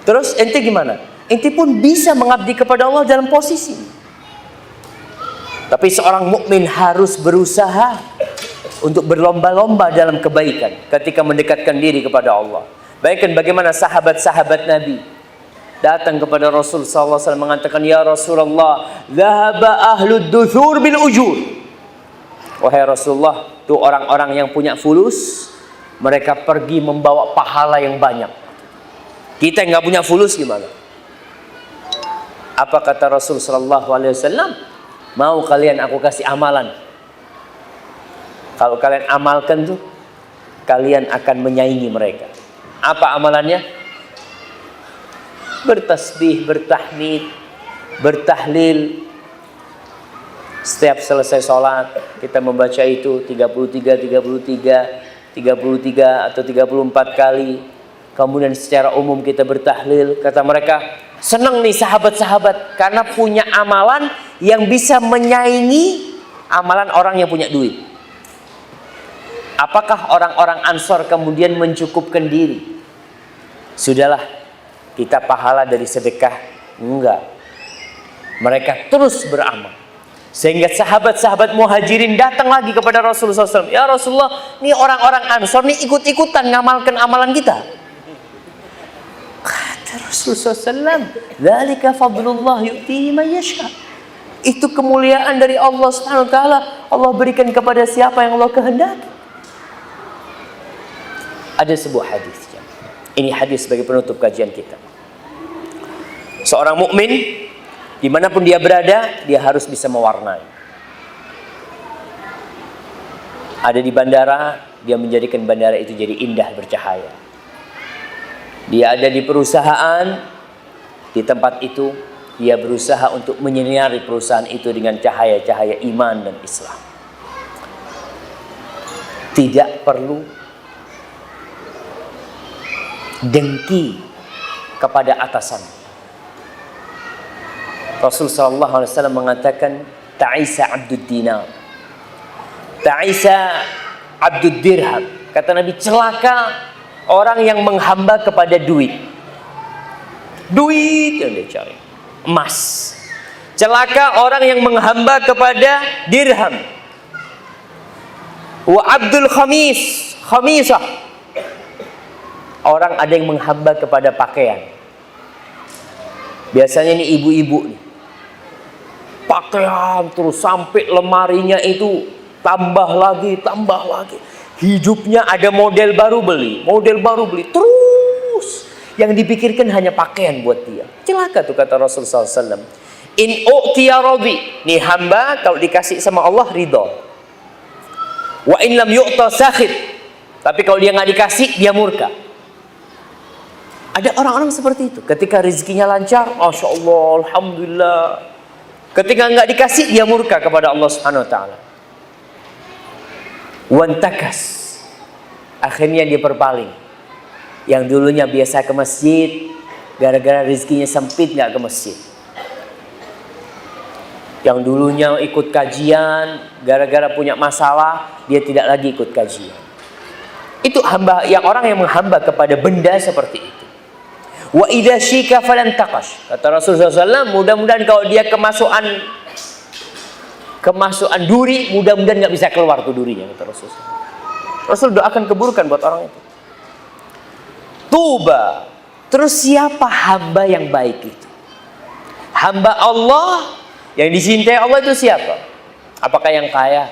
Terus ente gimana? Ente pun bisa mengabdi kepada Allah dalam posisi. Tapi seorang mukmin harus berusaha untuk berlomba-lomba dalam kebaikan ketika mendekatkan diri kepada Allah. Bayangkan bagaimana sahabat-sahabat Nabi datang kepada Rasul sallallahu alaihi wasallam mengatakan, "Ya Rasulullah, dhahaba ahlud duthur bil ujur." Wahai Rasulullah, itu orang-orang yang punya fulus, mereka pergi membawa pahala yang banyak. Kita nggak punya fulus gimana? Apa kata Rasul sallallahu alaihi wasallam? Mau kalian aku kasih amalan? Kalau kalian amalkan tuh, kalian akan menyaingi mereka. Apa amalannya? Bertasbih, bertahmid, bertahlil. Setiap selesai sholat kita membaca itu 33 atau 34 kali. Kemudian secara umum kita bertahlil. Kata mereka, senang nih sahabat-sahabat karena punya amalan yang bisa menyaingi amalan orang yang punya duit. Apakah orang-orang Ansor kemudian mencukupkan diri? Sudahlah, kita pahala dari sedekah. Enggak. Mereka terus beramal. Sehingga sahabat-sahabat muhajirin datang lagi kepada Rasulullah SAW. Ya Rasulullah, ini orang-orang Ansor nih ikut-ikutan ngamalkan amalan kita. Kata Rasulullah SAW, "Dzalika fadlullah yu'tihi man yasha." Itu kemuliaan dari Allah Subhanahu wa taala. Allah berikan kepada siapa yang Allah kehendaki. Ada sebuah hadis. Ini hadis sebagai penutup kajian kita. Seorang mukmin dimanapun dia berada, dia harus bisa mewarnai. Ada di bandara, dia menjadikan bandara itu jadi indah bercahaya. Dia ada di perusahaan, di tempat itu dia berusaha untuk menyinari perusahaan itu dengan cahaya-cahaya iman dan Islam. Tidak perlu dengki kepada atasan. Rasul sallallahu alaihi wasallam mengatakan, "Ta'isa 'abdud dinar. Ta'isa 'abdud dirham." Kata Nabi, celaka orang yang menghamba kepada duit. Duit yang dia cari, emas. Celaka orang yang menghamba kepada dirham. Wa 'abdul khamis, khamisah. Orang ada yang menghamba kepada pakaian. Biasanya ini ibu-ibu nih. Pakaian terus sampai lemarinya itu tambah lagi. Hidupnya ada model baru beli terus. Yang dipikirkan hanya pakaian buat dia. Celaka tuh kata Rasulullah SAW. In u'tiya radi. Nih hamba kalau dikasih sama Allah ridho. Wa in lam yu'ta sakhit. Tapi kalau dia nggak dikasih dia murka. Ada orang-orang seperti itu. Ketika rezekinya lancar, Masya Allah, Alhamdulillah. Ketika nggak dikasih, dia murka kepada Allah Subhanahu Wa Taala. Wantakas. Akhirnya dia berpaling. Yang dulunya biasa ke masjid, gara-gara rezekinya sempit nggak ke masjid. Yang dulunya ikut kajian, gara-gara punya masalah, dia tidak lagi ikut kajian. Itu hamba, yang orang yang menghamba kepada benda seperti itu. Wa idza syika falan taqash. Kata Rasulullah SAW, mudah-mudahan kalau dia kemasukan duri, mudah-mudahan nggak bisa keluar tuh durinya, kata Rasulullah. Rasul doakan keburukan buat orang itu. Tuba. Terus siapa hamba yang baik itu? Hamba Allah yang dicintai Allah itu siapa? Apakah yang kaya?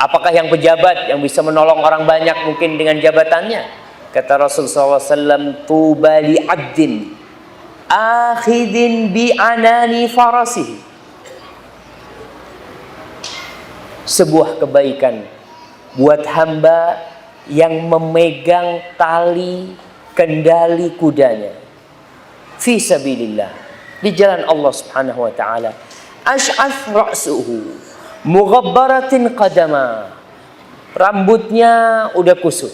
Apakah yang pejabat yang bisa menolong orang banyak mungkin dengan jabatannya? Kata Rasulullah SAW, tuba li abdin akhidin bi anani farasihi. Sebuah kebaikan buat hamba yang memegang tali kendali kudanya fi sabilillah, di jalan Allah Subhanahu wa taala. Ash'ath ra'suhu mughabbaratin qadama. Rambutnya udah kusut,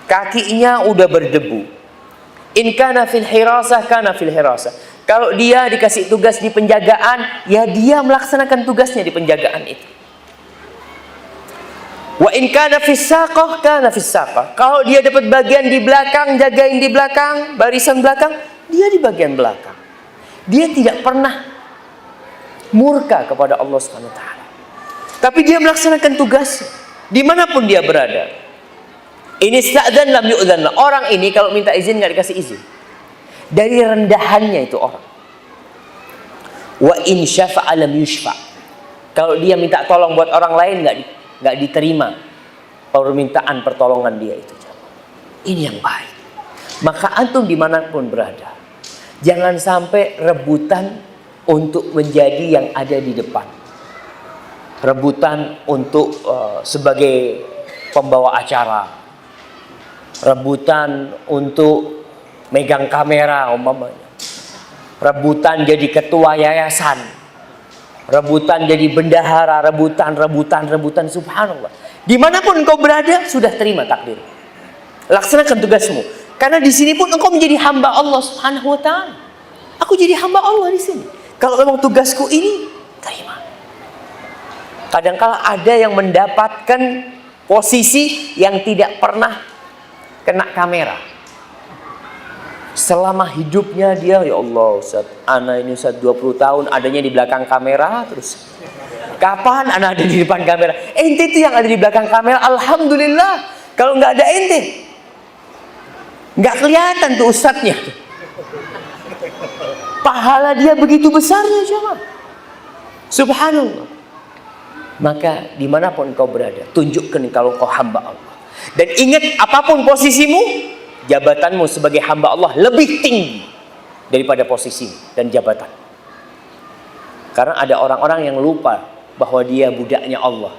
kakinya udah berdebu, In kana fil hirasah, kana fil hirasah. Kalau dia dikasih tugas di penjagaan, ya dia melaksanakan tugasnya di penjagaan itu. Wa in kana fis saqah, kana fis saqah. Kalau dia dapat bagian di belakang, jagain di belakang, barisan belakang, dia di bagian belakang. Dia tidak pernah murka kepada Allah Subhanahu wa taala. Tapi dia melaksanakan tugas dimanapun dia berada. Ini sta'dzan lam yu'dzan. Orang ini kalau minta izin nggak dikasih izin. Dari rendahannya itu orang. Wa in syafa'a lam yushfa'. Kalau dia minta tolong buat orang lain nggak diterima permintaan pertolongan dia itu. Ini yang baik. Maka antum dimanapun berada, jangan sampai rebutan untuk menjadi yang ada di depan. Rebutan untuk sebagai pembawa acara. Rebutan untuk megang kamera umpamanya. Rebutan jadi ketua yayasan. Rebutan jadi bendahara, rebutan, subhanallah. Dimanapun engkau berada, sudah terima takdir. Laksanakan tugasmu. Karena di sini pun engkau menjadi hamba Allah Subhanahu wa taala. Aku jadi hamba Allah di sini. Kalau memang tugasku ini, terima. Kadang-kala ada yang mendapatkan posisi yang tidak pernah kena kamera. Selama hidupnya dia, ya Allah Ustaz, ana ini Ustaz 20 tahun adanya di belakang kamera terus. Kapan ana ada di depan kamera? Ente itu yang ada di belakang kamera, alhamdulillah. Kalau nggak ada ente, nggak kelihatan tuh ustadznya. Pahala dia begitu besarnya jemaah. Subhanallah. Maka dimanapun kau berada, tunjukkan kalau kau hamba Allah. Dan ingat, apapun posisimu, jabatanmu sebagai hamba Allah lebih tinggi daripada posisimu dan jabatan. Karena ada orang-orang yang lupa bahwa dia budaknya Allah.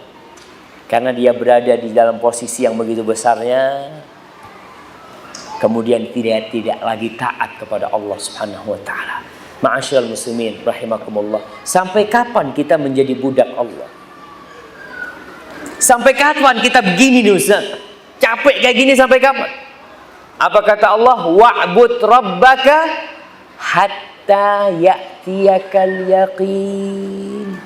Karena dia berada di dalam posisi yang begitu besarnya, kemudian tidak lagi taat kepada Allah Subhanahu wa taala. Ma'asyiral muslimin rahimakumullah. Sampai kapan kita menjadi budak Allah? Sampai kapan kita begini nih Ustaz? Capek kayak gini sampai kapan? Apa kata Allah? Wa'bud rabbaka hatta ya'tiyakal yaqin.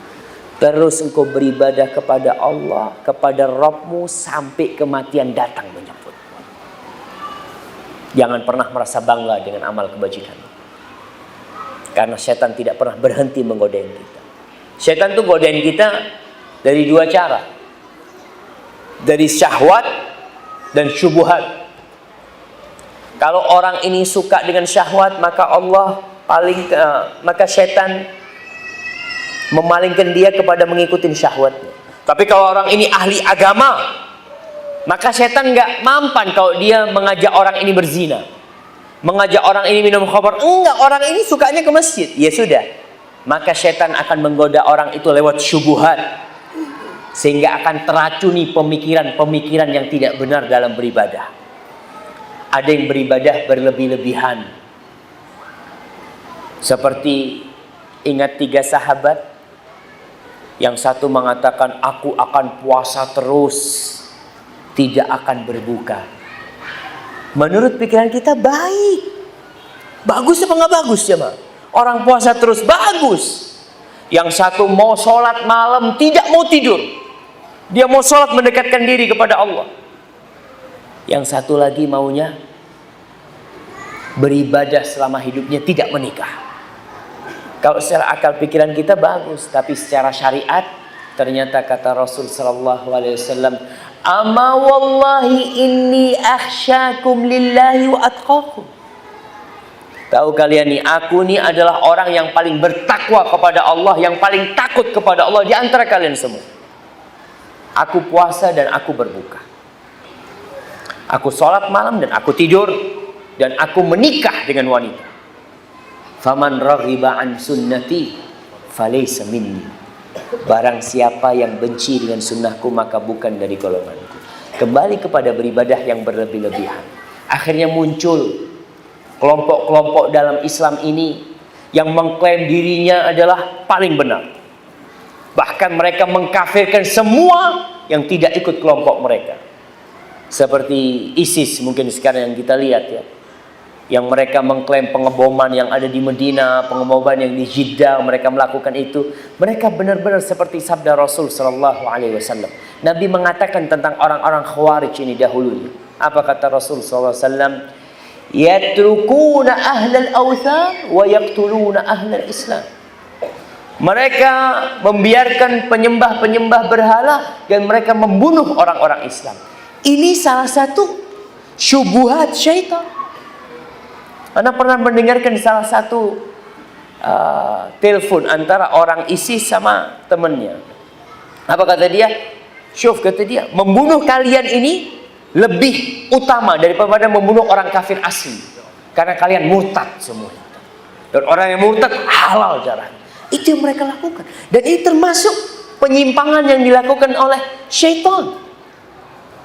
Terus engkau beribadah kepada Allah, kepada Rabbmu sampai kematian datang menyebut. Jangan pernah merasa bangga dengan amal kebajikan. Karena setan tidak pernah berhenti menggodain kita. Setan tuh godain kita dari dua cara. Dari syahwat dan syubhat. Kalau orang ini suka dengan syahwat, maka maka setan memalingkan dia kepada mengikuti syahwatnya. Tapi kalau orang ini ahli agama, maka setan nggak mampan kalau dia mengajak orang ini berzina, mengajak orang ini minum khamar. Enggak, orang ini sukanya ke masjid. Ya sudah, maka setan akan menggoda orang itu lewat syubhat, sehingga akan teracuni pemikiran-pemikiran yang tidak benar dalam beribadah. Ada yang beribadah berlebih-lebihan. Seperti ingat 3 sahabat. Yang satu mengatakan, aku akan puasa terus, tidak akan berbuka. Menurut pikiran kita baik. Bagus apa nggak bagus ya, Mak? Orang puasa terus bagus. Yang satu mau sholat malam, tidak mau tidur. Dia mau sholat mendekatkan diri kepada Allah. Yang satu lagi maunya beribadah selama hidupnya, tidak menikah. Kalau secara akal pikiran kita bagus, tapi secara syariat ternyata kata Rasul sallallahu alaihi wasallam, "Ama wallahi inni akhsyakum lillahi wa atqakum." Tahu kalian nih, aku nih adalah orang yang paling bertakwa kepada Allah, yang paling takut kepada Allah di antara kalian semua. Aku puasa dan aku berbuka. Aku sholat malam dan aku tidur. Dan aku menikah dengan wanita. Faman raghiba an sunnati falaysa minni. Barang siapa yang benci dengan sunnahku, maka bukan dari golonganku. Kembali kepada beribadah yang berlebih-lebihan. Akhirnya muncul kelompok-kelompok dalam Islam ini yang mengklaim dirinya adalah paling benar. Bahkan mereka mengkafirkan semua yang tidak ikut kelompok mereka. Seperti ISIS mungkin sekarang yang kita lihat ya. yang mereka mengklaim pengeboman yang ada di Medina, pengeboman yang di Jeddah, mereka melakukan itu. Mereka benar-benar seperti sabda Rasul sallallahu alaihi wasallam. Nabi mengatakan tentang orang-orang Khawarij ini dahulunya. Apa kata Rasul sallallahu alaihi wasallam? Yatrukuna ahlal awthan wa yaqtuluna ahlal Islam. Mereka membiarkan penyembah-penyembah berhala dan mereka membunuh orang-orang Islam. Ini salah satu syubhat syaitan. Anda pernah mendengarkan salah satu telepon antara orang ISIS sama temannya. Apa kata dia? Syuf, kata dia, membunuh kalian ini lebih utama daripada membunuh orang kafir asli. Karena kalian murtad semua. Dan orang yang murtad halal darahnya. Itu yang mereka lakukan. Dan ini termasuk penyimpangan yang dilakukan oleh syaitan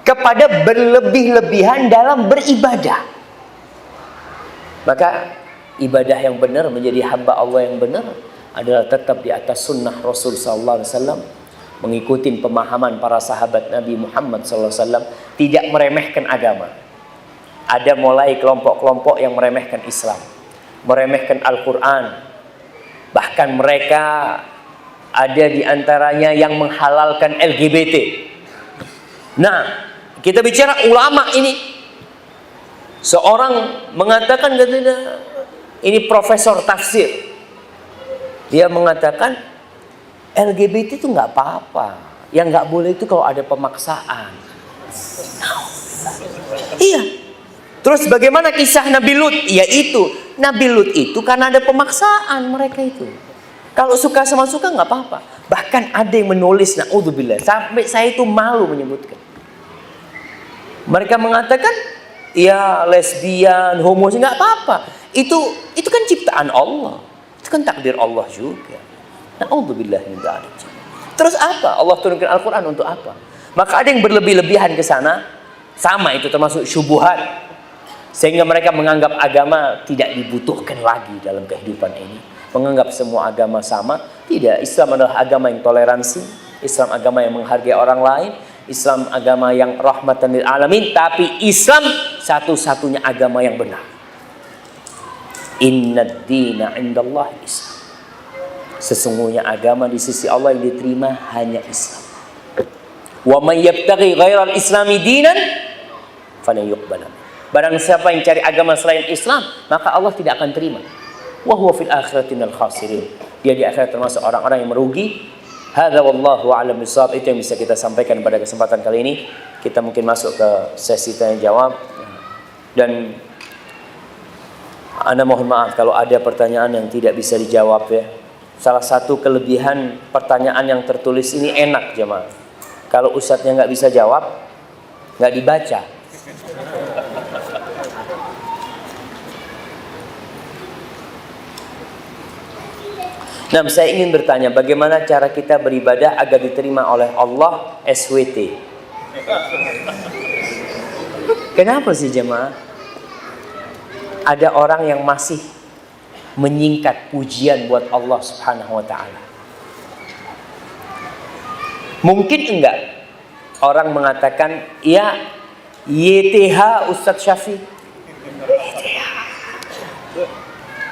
kepada berlebih-lebihan dalam beribadah. Maka ibadah yang benar, menjadi hamba Allah yang benar adalah tetap di atas sunnah Rasul sallallahu alaihi wasallam, mengikuti pemahaman para sahabat Nabi Muhammad sallallahu alaihi wasallam, tidak meremehkan agama. Ada mulai kelompok-kelompok yang meremehkan Islam, meremehkan Al-Quran. Bahkan mereka ada di antaranya yang menghalalkan LGBT. Nah, kita bicara ulama ini. Seorang mengatakan, katanya, ini profesor tafsir. Dia mengatakan LGBT itu nggak apa-apa. Yang nggak boleh itu kalau ada pemaksaan. Iya. Terus bagaimana kisah Nabi Lut? Yaitu Nabi Lut itu karena ada pemaksaan mereka itu. Kalau suka sama suka nggak apa-apa. Bahkan ada yang menulis, naudzubillah, sampai saya itu malu menyebutkan. Mereka mengatakan, ya lesbian, homo nggak apa-apa. Itu kan ciptaan Allah. Itu kan takdir Allah juga. Naudzubillah min dzalik. Terus apa? Allah turunkan Al-Quran untuk apa? Maka ada yang berlebih-lebihan ke sana. Sama, itu termasuk syubhat. Sehingga mereka menganggap agama tidak dibutuhkan lagi dalam kehidupan ini. Menganggap semua agama sama. Tidak, Islam adalah agama yang toleransi. Islam agama yang menghargai orang lain. Islam agama yang rahmatan lil alamin. Tapi Islam satu-satunya agama yang benar. Innad dina indallahi Islam. Sesungguhnya agama di sisi Allah yang diterima hanya Islam. Wa may yabtaghi ghairal islami dinan falan yuqbal. Barang siapa yang cari agama selain Islam, maka Allah tidak akan terima. Wa huwa fil akhirati minal khasirin. Dia di akhirat termasuk orang-orang yang merugi. Hadza wallahu a'lam bishawab. Itu yang bisa kita sampaikan pada kesempatan kali ini. Kita mungkin masuk ke sesi tanya jawab. Dan Anda mohon maaf kalau ada pertanyaan yang tidak bisa dijawab ya. Salah satu kelebihan pertanyaan yang tertulis ini enak jemaah. Kalau ustadznya nggak bisa jawab, nggak dibaca. Nah, saya ingin bertanya, bagaimana cara kita beribadah agar diterima oleh Allah SWT? Kenapa sih jemaah? Ada orang yang masih menyingkat pujian buat Allah Subhanahu wa ta'ala. Mungkin enggak orang mengatakan, ya YTH Ustadz Syafiq. YTH.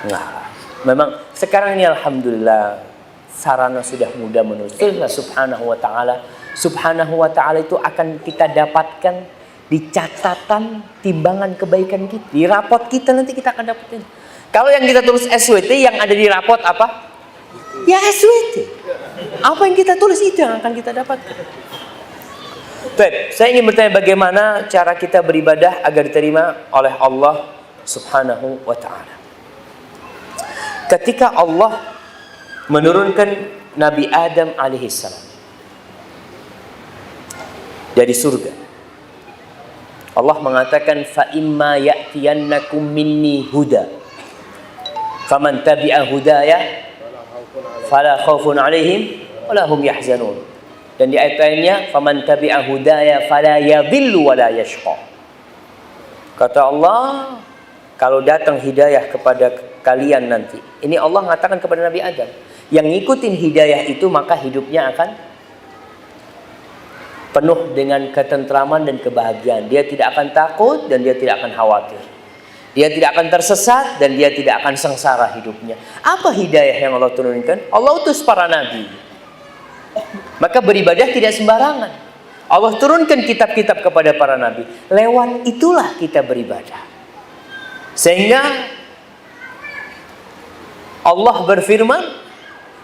Enggak. Memang sekarang ini alhamdulillah sarana sudah mudah menulis. Subhanahu wa ta'ala. Subhanahu wa ta'ala itu akan kita dapatkan di catatan timbangan kebaikan kita. Di rapot kita nanti kita akan dapetin. Kalau yang kita tulis SWT, yang ada di rapot apa? Ya SWT. Apa yang kita tulis itu yang akan kita dapatkan. Baik, saya ingin bertanya bagaimana cara kita beribadah agar diterima oleh Allah Subhanahu wa ta'ala. Ketika Allah menurunkan Nabi Adam alaihissalam dari surga, Allah mengatakan, fa imma ya'tiyannakum minni huda faman tabi'a hudaya fala khaufun 'alaihim wala hum yahzanun. Dan di ayat lainnya, faman tabi'a hudaya fala yadhillu wala yashqa. Kata Allah, kalau datang hidayah kepada kalian nanti, ini Allah mengatakan kepada Nabi Adam, yang ngikutin hidayah itu maka hidupnya akan penuh dengan ketentraman dan kebahagiaan. Dia tidak akan takut dan dia tidak akan khawatir. Dia tidak akan tersesat dan dia tidak akan sengsara hidupnya. Apa hidayah yang Allah turunkan? Allah utus para nabi. Maka beribadah tidak sembarangan. Allah turunkan kitab-kitab kepada para nabi. Lewat itulah kita beribadah. Sehingga Allah berfirman,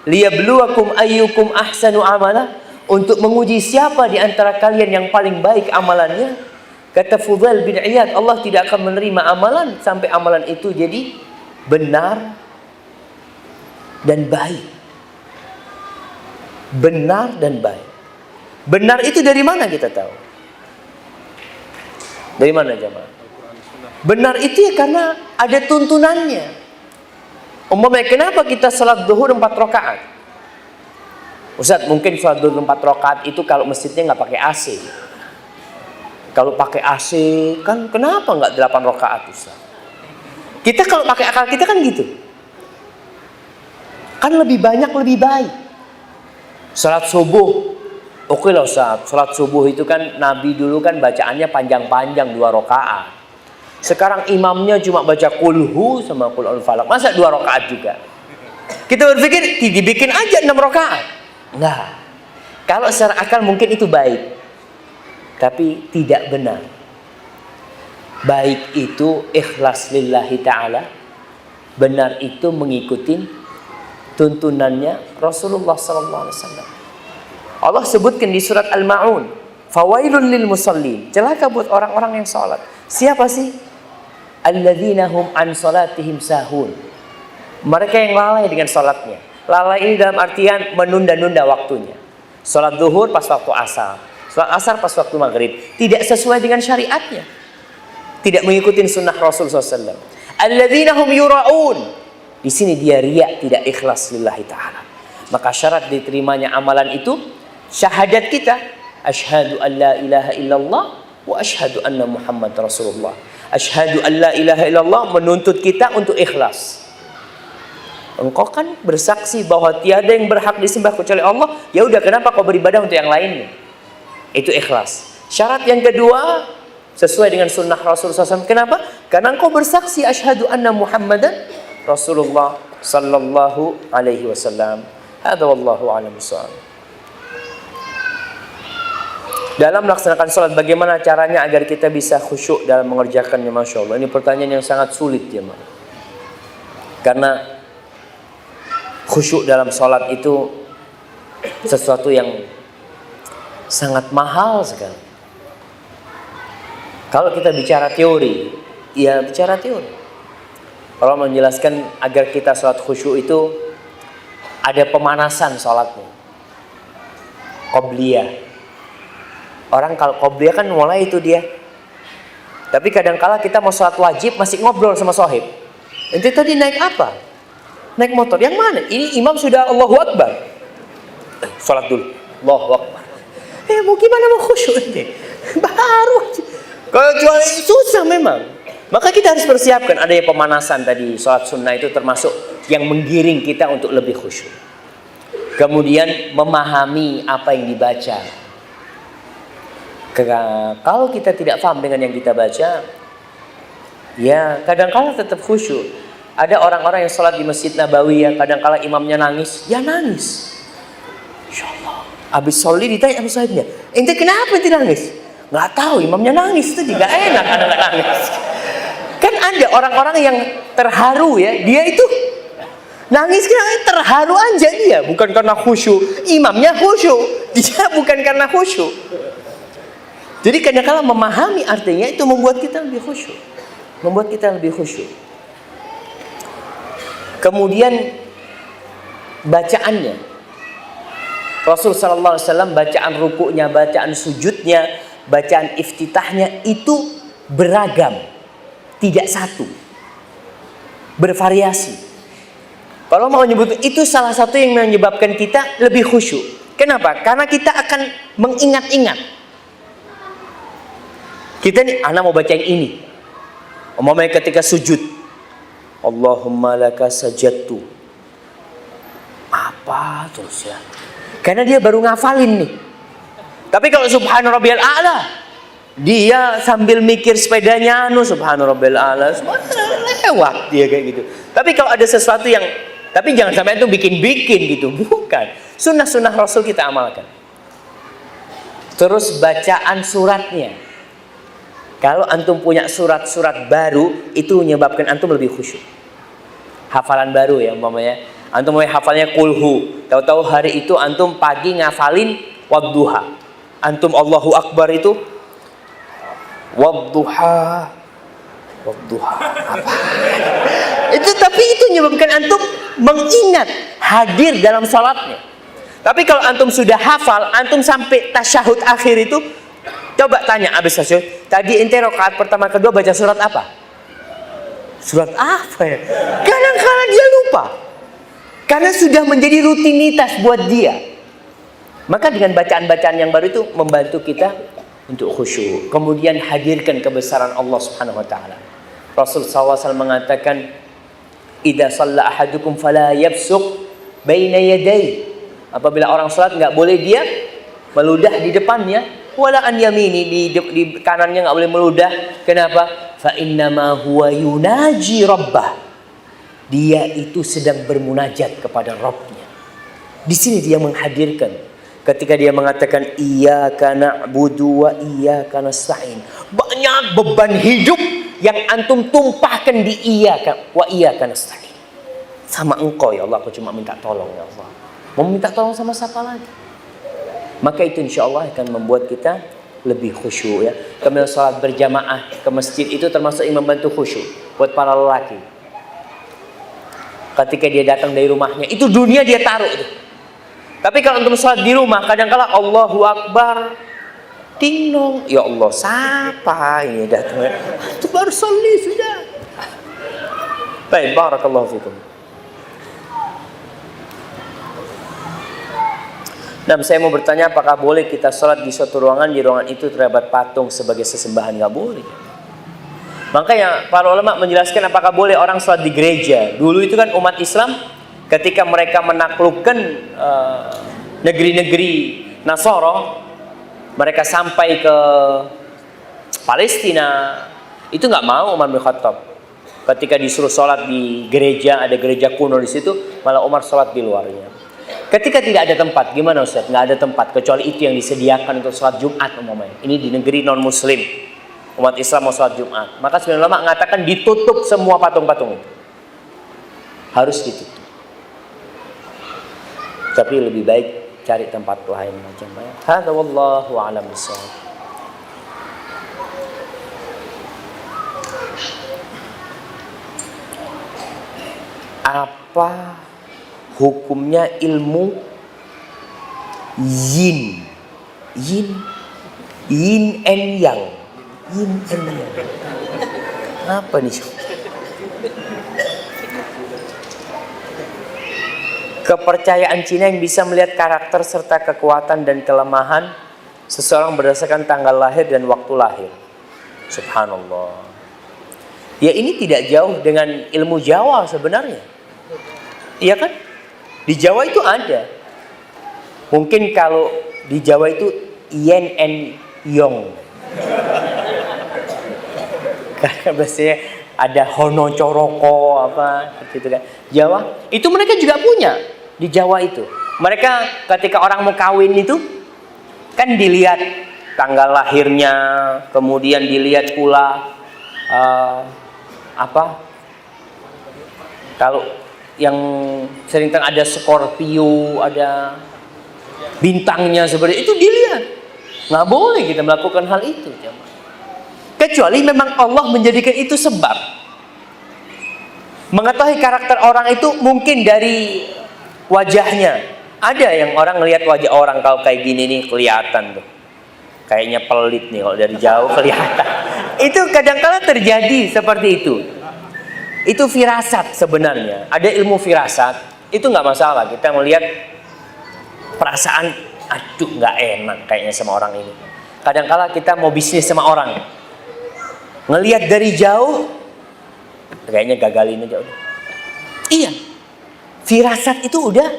liyabluwakum ayyukum ahsanu amala, untuk menguji siapa di antara kalian yang paling baik amalannya. Kata Fudail bin Iyad, Allah tidak akan menerima amalan sampai amalan itu jadi benar dan baik. Benar dan baik. Benar itu dari mana kita tahu? Dari mana jemaah? Benar itu ya karena ada tuntunannya. Umpamanya kenapa kita salat zuhur 4 rakaat? Ustaz, mungkin salat zuhur 4 rakaat itu kalau masjidnya nggak pakai AC. Kalau pakai AC kan kenapa nggak 8 rakaat Ustaz? Kita kalau pakai akal kita kan gitu. Kan lebih banyak lebih baik. Salat subuh, oke lah Ustaz. Salat subuh itu kan Nabi dulu kan bacaannya panjang-panjang 2 rakaat. Sekarang imamnya cuma baca kulhu sama qul al-falaq. Masa 2 rakaat juga? Kita berpikir dibikin aja 6 rakaat. Enggak. Kalau secara akal mungkin itu baik. Tapi tidak benar. Baik itu ikhlas lillahi ta'ala. Benar itu mengikuti tuntunannya Rasulullah SAW. Allah sebutkan di surat Al-Ma'un, fawailun lil musallin, celaka buat orang-orang yang salat. Siapa sih? Alladzina hum an salatihim sahun. Mereka yang lalai dengan salatnya. Lalai ini dalam artian menunda-nunda waktunya. Salat zuhur pas waktu asar, salat asar pas waktu maghrib, tidak sesuai dengan syariatnya, tidak mengikuti sunnah Rasul SAW. Alladzina hum yura'un. Di sini dia riya, tidak ikhlas lillahi ta'ala. Maka syarat diterimanya amalan itu syahadat kita, asyhadu an la ilaha illallah wa asyhadu anna Muhammad Rasulullah. Asyhadu an la ilaha illallah menuntut kita untuk ikhlas. Engkau kan bersaksi bahwa tiada yang berhak disembah kecuali Allah. Ya udah, kenapa kau beribadah untuk yang lainnya? Itu ikhlas. Syarat yang kedua sesuai dengan sunnah Rasulullah SAW. Kenapa? Karena engkau bersaksi asyhadu anna Muhammadan Rasulullah sallallahu alaihi wasallam. Hadza wallahu a'lam bissawab. Dalam melaksanakan salat, bagaimana caranya agar kita bisa khusyuk dalam mengerjakannya? Masya Allah, ini pertanyaan yang sangat sulit ya, Ma. Karena khusyuk dalam salat itu sesuatu yang sangat mahal sekali. Kalau kita bicara teori, ya bicara teori. Kalau menjelaskan agar kita salat khusyuk itu ada pemanasan salatnya. Qobliyah. Orang kalau qobliyah kan mulai itu dia. Tapi kadang-kala kita mau salat wajib masih ngobrol sama sohib. Ente tadi naik apa? Naik motor. Yang mana? Ini imam sudah Allahu Akbar. Salat dulu. Allahu Akbar. Mau gimana mau khusyuk ini? Baru. Kalau jual susah memang. Maka kita harus persiapkan adanya pemanasan tadi. Salat sunnah itu termasuk yang menggiring kita untuk lebih khusyuk. Kemudian memahami apa yang dibaca. Kalau kita tidak paham dengan yang kita baca, ya kadang-kala tetap khusyuk. Ada orang-orang yang sholat di Masjid Nabawi ya, kadang-kala imamnya nangis, ya nangis. Insya Allah. Habis sholat ditanya sama sahibnya, ente kenapa ente nangis? Nggak tahu, imamnya nangis itu juga enak anak nangis. Kan ada orang-orang yang terharu ya, dia itu nangis karena terharu aja dia, bukan karena khusyuk. Imamnya khusyuk, dia bukan karena khusyuk. Jadi kadang-kala memahami artinya itu membuat kita lebih khusyuk. Membuat kita lebih khusyuk. Kemudian bacaannya. Rasul sallallahu alaihi wasallam bacaan rukuknya, bacaan sujudnya, bacaan iftitahnya itu beragam. Tidak satu. Bervariasi. Kalau mau menyebut itu salah satu yang menyebabkan kita lebih khusyuk. Kenapa? Karena kita akan mengingat-ingat. Kita nih, anak mau baca yang ini. Umpamanya ketika sujud, Allahumma laka sajadtu. Apa terus ya? Karena dia baru ngafalin nih. Tapi kalau subhana rabbiyal a'la, Dia sambil mikir sepedanya subhanarabbil a'la, lewat dia kayak gitu. Tapi kalau ada sesuatu yang, tapi jangan sampai itu bikin-bikin gitu, bukan. Sunnah-sunnah Rasul kita amalkan. Terus bacaan suratnya. Kalau antum punya surat-surat baru, itu menyebabkan antum lebih khusyuk. Hafalan baru ya umpamanya. Antum mau hafalnya kulhu. Tahu-tahu hari itu antum pagi ngafalin wadduha. Antum Allahu Akbar itu wadduha. Wadduha. Apa? Itu tapi itu menyebabkan antum mengingat, hadir dalam salatnya. Tapi kalau antum sudah hafal, antum sampai tasyahud akhir itu, coba tanya habis tasyahud, tadi ente rakaat pertama kedua baca surat apa? Surat apa ya? Kadang-kadang dia lupa. Karena sudah menjadi rutinitas buat dia. Maka dengan bacaan-bacaan yang baru itu membantu kita untuk khusyuk. Kemudian hadirkan kebesaran Allah Subhanahu wa taala. Rasul SAW mengatakan, "Idza shalla ahadukum fala yabsuq baina yadayhi." Apabila orang salat enggak boleh dia meludah di depannya, wala an yamini, di kanannya enggak boleh meludah. Kenapa? Fa innama huwa yunaji rabbah. Dia itu sedang bermunajat kepada Rabbnya. Di sini dia menghadirkan ketika dia mengatakan iyyaka na'budu wa iyyaka nasta'in. Banyak beban hidup yang antum tumpahkan di iyyaka wa iyyaka nasta'in. Sama engkau ya Allah, aku cuma minta tolong ya Allah. Mau minta tolong sama siapa lagi? Maka itu insya Allah akan membuat kita lebih khusyuk ya. Kemudian sholat berjamaah ke masjid itu termasuk yang membantu khusyuk buat para lelaki. Ketika dia datang dari rumahnya, itu dunia dia taruh itu. Tapi kalau untuk sholat di rumah, kadang-kala Allahu Akbar, ting dong, ya Allah, siapa ini datang? Itu baru sholli sudah. Baik, barakallahu fikum. Dan saya mau bertanya, apakah boleh kita sholat di suatu ruangan, di ruangan itu terdapat patung sebagai sesembahan? Nggak boleh. Makanya para ulama menjelaskan apakah boleh orang sholat di gereja. Dulu itu kan umat Islam ketika mereka menaklukkan negeri-negeri Nasoro, mereka sampai ke Palestina, itu nggak mau Umar bin Khattab. Ketika disuruh sholat di gereja, ada gereja kuno di situ, malah Umar sholat di luarnya. Ketika tidak ada tempat, gimana Ustaz? Nggak ada tempat, kecuali itu yang disediakan untuk sholat Jumat umpamanya. Ini di negeri non-muslim, umat Islam mau sholat Jumat. Maka sebenarnya ulama mengatakan ditutup semua patung-patung itu. Harus ditutup. Tapi lebih baik cari tempat lain macam mana. Hadza wallahu a'lam bishawab. Apa hukumnya ilmu yin and yang? Yin and yang. Apa nih? Kepercayaan Cina yang bisa melihat karakter serta kekuatan dan kelemahan seseorang berdasarkan tanggal lahir dan waktu lahir. Subhanallah. Ya ini tidak jauh dengan ilmu Jawa sebenarnya. Iya kan? Di Jawa itu ada. Mungkin kalau di Jawa itu yin and yang. Karena biasanya ada hono coroko apa gitu kan. Jawa itu mereka juga punya di Jawa itu. Mereka ketika orang mau kawin itu kan dilihat tanggal lahirnya, kemudian dilihat pula kalau yang sering ada Scorpio, ada bintangnya seperti itu dilihat. Nggak boleh kita melakukan hal itu, kecuali memang Allah menjadikan itu sebab. Mengetahui karakter orang itu mungkin dari wajahnya. Ada yang orang ngelihat wajah orang kalau kayak gini nih kelihatan tuh. Kayaknya pelit nih kalau dari jauh kelihatan. Itu kadang-kala terjadi seperti itu. Itu firasat sebenarnya. Ada ilmu firasat. Itu nggak masalah. Kita melihat perasaan, aduh nggak enak kayaknya sama orang ini. Kadang-kala kita mau bisnis sama orang. Ngelihat dari jauh, kayaknya gagalin aja udah. Iya. Firasat itu udah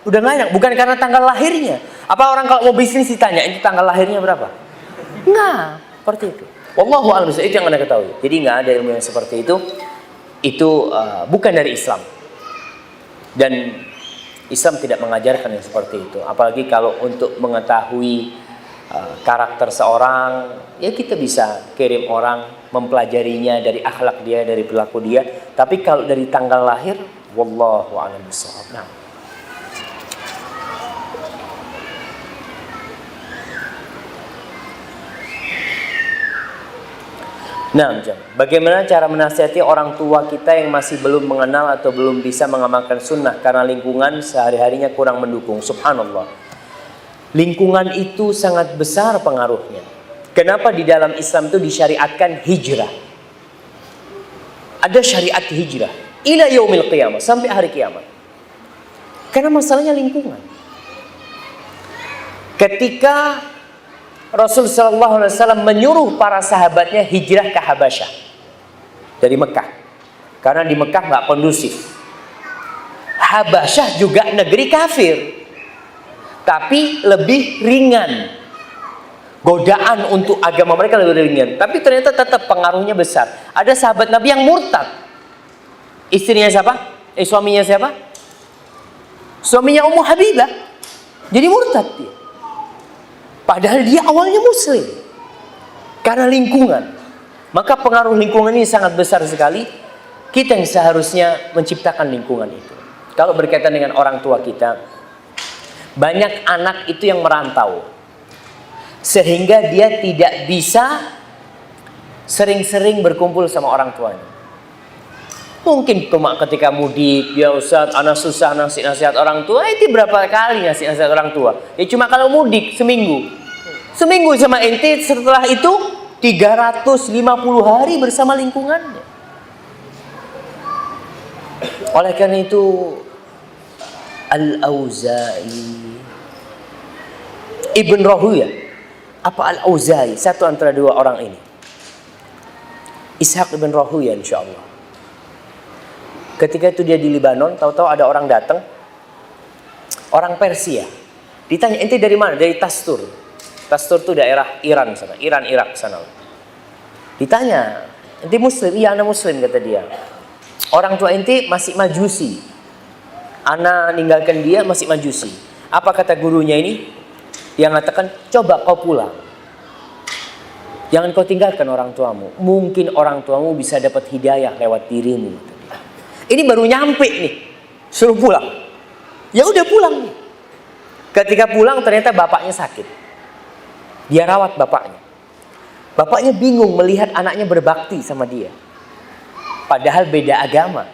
nggak enak. Bukan karena tanggal lahirnya. Apa orang kalau mau bisnis ditanya, itu tanggal lahirnya berapa? Enggak. Seperti itu. Wallahu a'lam bishawab, itu yang Anda ketahui. Jadi nggak ada ilmu yang seperti itu. Itu bukan dari Islam. Dan Islam tidak mengajarkan yang seperti itu. Apalagi kalau untuk mengetahui karakter seorang, ya kita bisa kirim orang mempelajarinya dari akhlak dia, dari perilaku dia. Tapi kalau dari tanggal lahir, wallahu a'lam bishawab. Nah, bagaimana cara menasihati orang tua kita yang masih belum mengenal atau belum bisa mengamalkan sunnah karena lingkungan sehari-harinya kurang mendukung? Subhanallah. Lingkungan itu sangat besar pengaruhnya. Kenapa di dalam Islam itu disyariatkan hijrah? Ada syariat hijrah ila yaumil qiyamah, sampai hari kiamat. Karena masalahnya lingkungan. Ketika Rasul sallallahu alaihi wasallam menyuruh para sahabatnya hijrah ke Habasyah dari Mekah, karena di Mekah nggak kondusif. Habasyah juga negeri kafir, tapi lebih ringan. Godaan untuk agama mereka lebih ringan, tapi ternyata tetap pengaruhnya besar. Ada sahabat Nabi yang murtad. Istrinya siapa? Suaminya siapa? Suaminya Ummu Habibah. Jadi murtad dia. Padahal dia awalnya muslim. Karena lingkungan. Maka pengaruh lingkungan ini sangat besar sekali. Kita yang seharusnya menciptakan lingkungan itu. Kalau berkaitan dengan orang tua kita, banyak anak itu yang merantau. Sehingga dia tidak bisa sering-sering berkumpul sama orang tuanya. Mungkin cuma ketika mudik, ya Ustaz, anak susah ngasih nasihat orang tua. Itu berapa kali ngasih nasihat orang tua? Ya cuma kalau mudik seminggu. Seminggu sama ente, setelah itu 350 hari bersama lingkungannya. Oleh karena itu Al-Auza'i, Ibn Rahuyah, apa Al-Auza'i, satu antara dua orang ini, Ishaq Ibn Rahuyah insyaallah. Ketika itu dia di Lebanon, tahu-tahu ada orang datang, orang Persia. Ditanya, ente dari mana? Dari Tastur. Tastur itu daerah Iran sana, Iran Irak sana. Ditanya, ente muslim? Iya, anak muslim, kata dia. Orang tua ente masih majusi. Anak ninggalkan dia masih majusi. Apa kata gurunya ini? Yang mengatakan, coba kau pulang. Jangan kau tinggalkan orang tuamu. Mungkin orang tuamu bisa dapat hidayah lewat dirimu. Ini baru nyampe nih, suruh pulang. Ya udah pulang nih. Ketika pulang ternyata bapaknya sakit. Dia rawat bapaknya. Bapaknya bingung melihat anaknya berbakti sama dia. Padahal beda agama.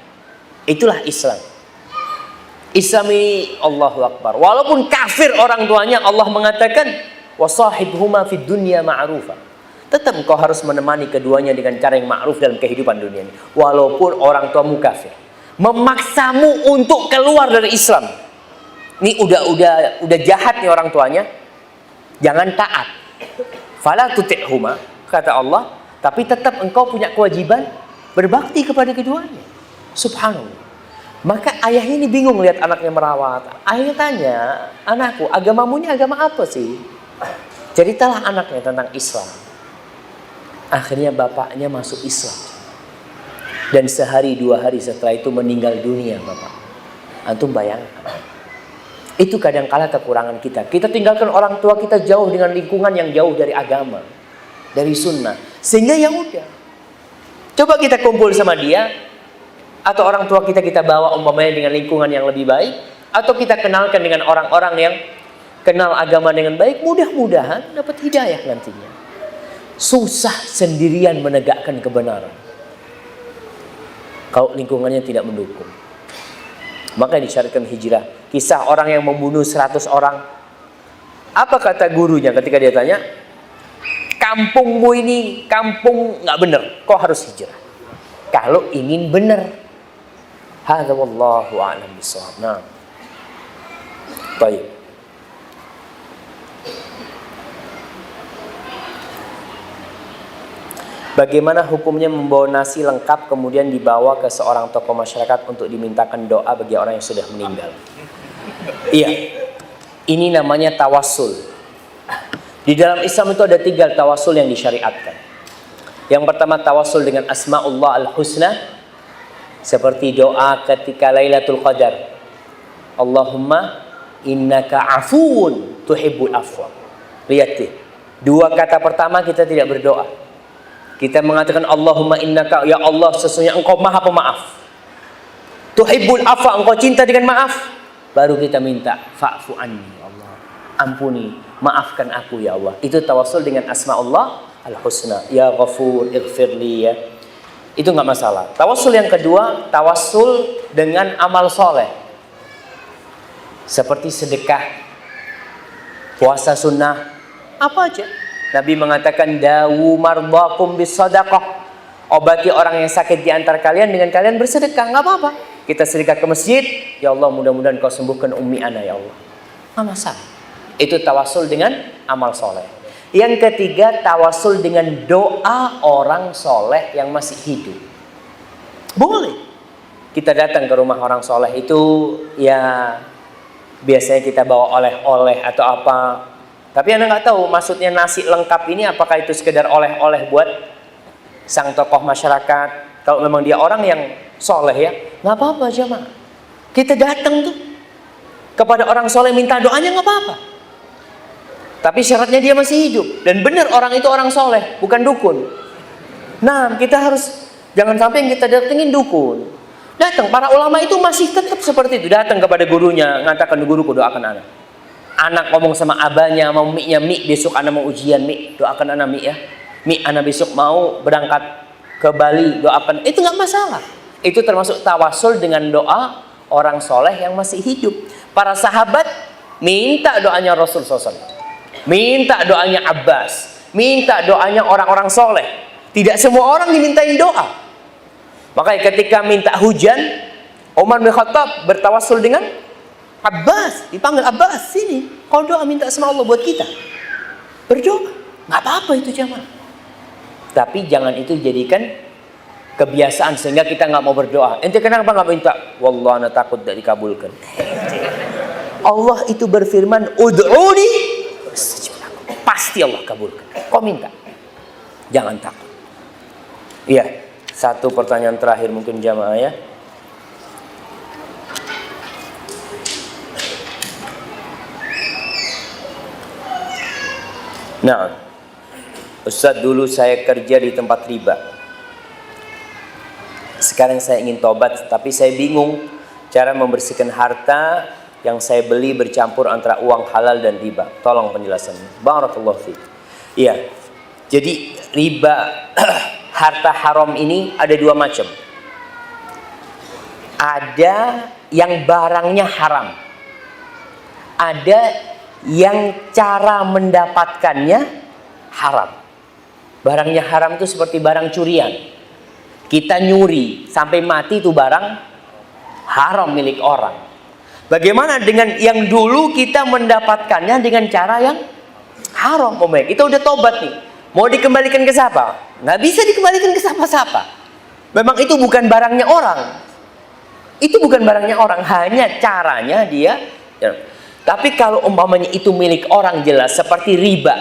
Itulah Islam. Islam ini Allahu Akbar. Walaupun kafir orang tuanya, Allah mengatakan wasahibhuma fid dunya ma'rufa. Tetap engkau harus menemani keduanya dengan cara yang ma'ruf dalam kehidupan dunia ini. Walaupun orang tuamu kafir. Memaksamu untuk keluar dari Islam. Ini udah jahat nih orang tuanya. Jangan taat. Fala tuti'huma, kata Allah, tapi tetap engkau punya kewajiban berbakti kepada keduanya. Subhanallah. Maka ayahnya ini bingung lihat anaknya merawat. Ayahnya tanya, anakku, agamamu ini agama apa sih? Ceritalah anaknya tentang Islam. Akhirnya bapaknya masuk Islam. Dan sehari dua hari setelah itu meninggal dunia bapak. Antum bayangkan. Itu kadang-kala kekurangan kita. Kita tinggalkan orang tua kita jauh dengan lingkungan yang jauh dari agama, dari sunnah. Sehingga ya udah. Coba kita kumpul sama dia, atau orang tua kita bawa umpamanya dengan lingkungan yang lebih baik, atau kita kenalkan dengan orang-orang yang kenal agama dengan baik, mudah-mudahan dapat hidayah nantinya. Susah sendirian menegakkan kebenaran kalau lingkungannya tidak mendukung. Maka disyariatkan hijrah. Kisah orang yang membunuh 100 orang. Apa kata gurunya ketika dia tanya? Kampungmu ini kampung nggak benar. Kau harus hijrah. Kalau ingin benar. Hadza wallahu a'lam bishawab. Nah. Baik. Bagaimana hukumnya membawa nasi lengkap kemudian dibawa ke seorang tokoh masyarakat untuk dimintakan doa bagi orang yang sudah meninggal? Iya, ini namanya tawassul. Di dalam Islam itu ada 3 tawasul yang disyariatkan. Yang pertama tawasul dengan Asma'ullah al-Husna, seperti doa ketika Lailatul Qadar. Allahumma innaka afuun tuhibbul afwa. Lihat deh, 2 kata pertama kita tidak berdoa. Kita mengatakan Allahumma innaka, ya Allah sesungguhnya engkau maha pemaaf. Tuhibbul afwa, engkau cinta dengan maaf. Baru kita minta fa'fu anni, Allah ampuni, maafkan aku ya Allah. Itu tawasul dengan Asma'ullah al-Husna. Ya Ghafur ighfirli, ya. Itu nggak masalah. Tawasul yang kedua, tawasul dengan amal soleh. Seperti sedekah, puasa sunnah, apa aja. Nabi mengatakan dawu mardakum bisadaqah. Obati orang yang sakit di antara kalian dengan kalian bersedekah, nggak apa-apa. Kita sedekah ke masjid, ya Allah mudah-mudahan kau sembuhkan ummi ana ya Allah. Nggak masalah. Itu tawasul dengan amal soleh. Yang ketiga, tawasul dengan doa orang soleh yang masih hidup. Boleh. Kita datang ke rumah orang soleh itu, ya biasanya kita bawa oleh-oleh atau apa. Tapi Anda nggak tahu maksudnya nasi lengkap ini apakah itu sekedar oleh-oleh buat sang tokoh masyarakat. Kalau memang dia orang yang soleh ya, nggak apa-apa jemaah. Kita datang tuh kepada orang soleh minta doanya nggak apa-apa. Tapi syaratnya dia masih hidup. Dan benar orang itu orang soleh, bukan dukun. Nah, kita harus, jangan sampai yang kita datengin dukun. Datang, para ulama itu masih tetap seperti itu. Datang kepada gurunya, ngatakan guruku doakan anak. Anak ngomong sama abahnya, mau mi-nya, mi besok anak mau ujian, mi doakan anak mi ya. Mi anak besok mau berangkat ke Bali, doakan. Itu nggak masalah. Itu termasuk tawasul dengan doa orang soleh yang masih hidup. Para sahabat minta doanya Rasul SAW, minta doanya Abbas, minta doanya orang-orang soleh. Tidak semua orang dimintain doa. Makanya ketika minta hujan, Umar bin Khattab bertawasul dengan Abbas, dipanggil Abbas, sini kau doa minta sama Allah buat kita. Berdoa, nggak apa-apa itu jamaah. Tapi jangan itu jadikan kebiasaan sehingga kita nggak mau berdoa. Ente kenapa nggak minta? Wallah ana takut tidak dikabulkan. Allah itu berfirman, ud'uni pasti Allah kabulkan. Kau minta, jangan takut. Iya, satu pertanyaan terakhir mungkin jamaah ya. Nah, Ustaz, dulu saya kerja di tempat riba. Sekarang saya ingin tobat, tapi saya bingung cara membersihkan harta yang saya beli bercampur antara uang halal dan riba. Tolong penjelasannya. Barakallahu fiik. Iya. Jadi riba harta haram ini ada 2 macam. Ada yang barangnya haram. Ada yang cara mendapatkannya haram. Barangnya haram itu seperti barang curian. Kita nyuri sampai mati itu barang haram milik orang. Bagaimana dengan yang dulu kita mendapatkannya dengan cara yang haram? Kita udah tobat nih. Mau dikembalikan ke siapa? Nggak bisa dikembalikan ke siapa-siapa. Memang itu bukan barangnya orang. Itu bukan barangnya orang. Hanya caranya dia. Ya. Tapi kalau umpamanya itu milik orang jelas. Seperti riba.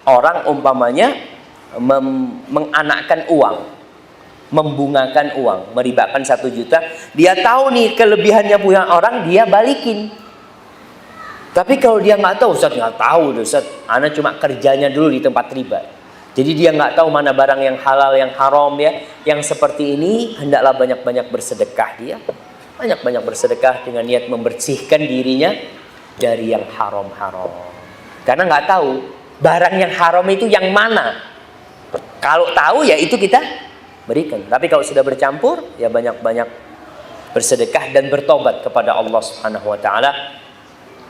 Orang umpamanya menganakkan uang, membungakan uang, meribakan 1 juta, dia tahu nih kelebihannya punya orang, dia balikin. Tapi kalau dia nggak tahu, Ustaz nggak tahu, Ustaz, ana cuma kerjanya dulu di tempat riba, jadi dia nggak tahu mana barang yang halal, yang haram ya. Yang seperti ini hendaklah banyak-banyak bersedekah dia, banyak-banyak bersedekah dengan niat membersihkan dirinya dari yang haram-haram. Karena nggak tahu barang yang haram itu yang mana. Kalau tahu ya itu kita berikan. Tapi kalau sudah bercampur ya banyak-banyak bersedekah dan bertobat kepada Allah Subhanahu wa taala.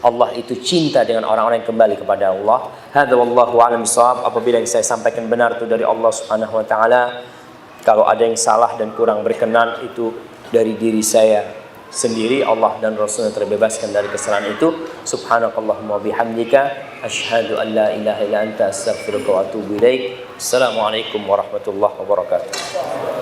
Allah itu cinta dengan orang-orang yang kembali kepada Allah. Hadza wallahu a'lam bishawab. Apabila yang saya sampaikan benar itu dari Allah Subhanahu wa taala. Kalau ada yang salah dan kurang berkenan itu dari diri saya sendiri. Allah dan Rasulnya terbebaskan dari kesalahan itu. Subhanakallahumma bihamdika asyhadu an la ilaha illa anta astaghfiruka wa atubu ilaik. Assalamualaikum warahmatullahi wabarakatuh.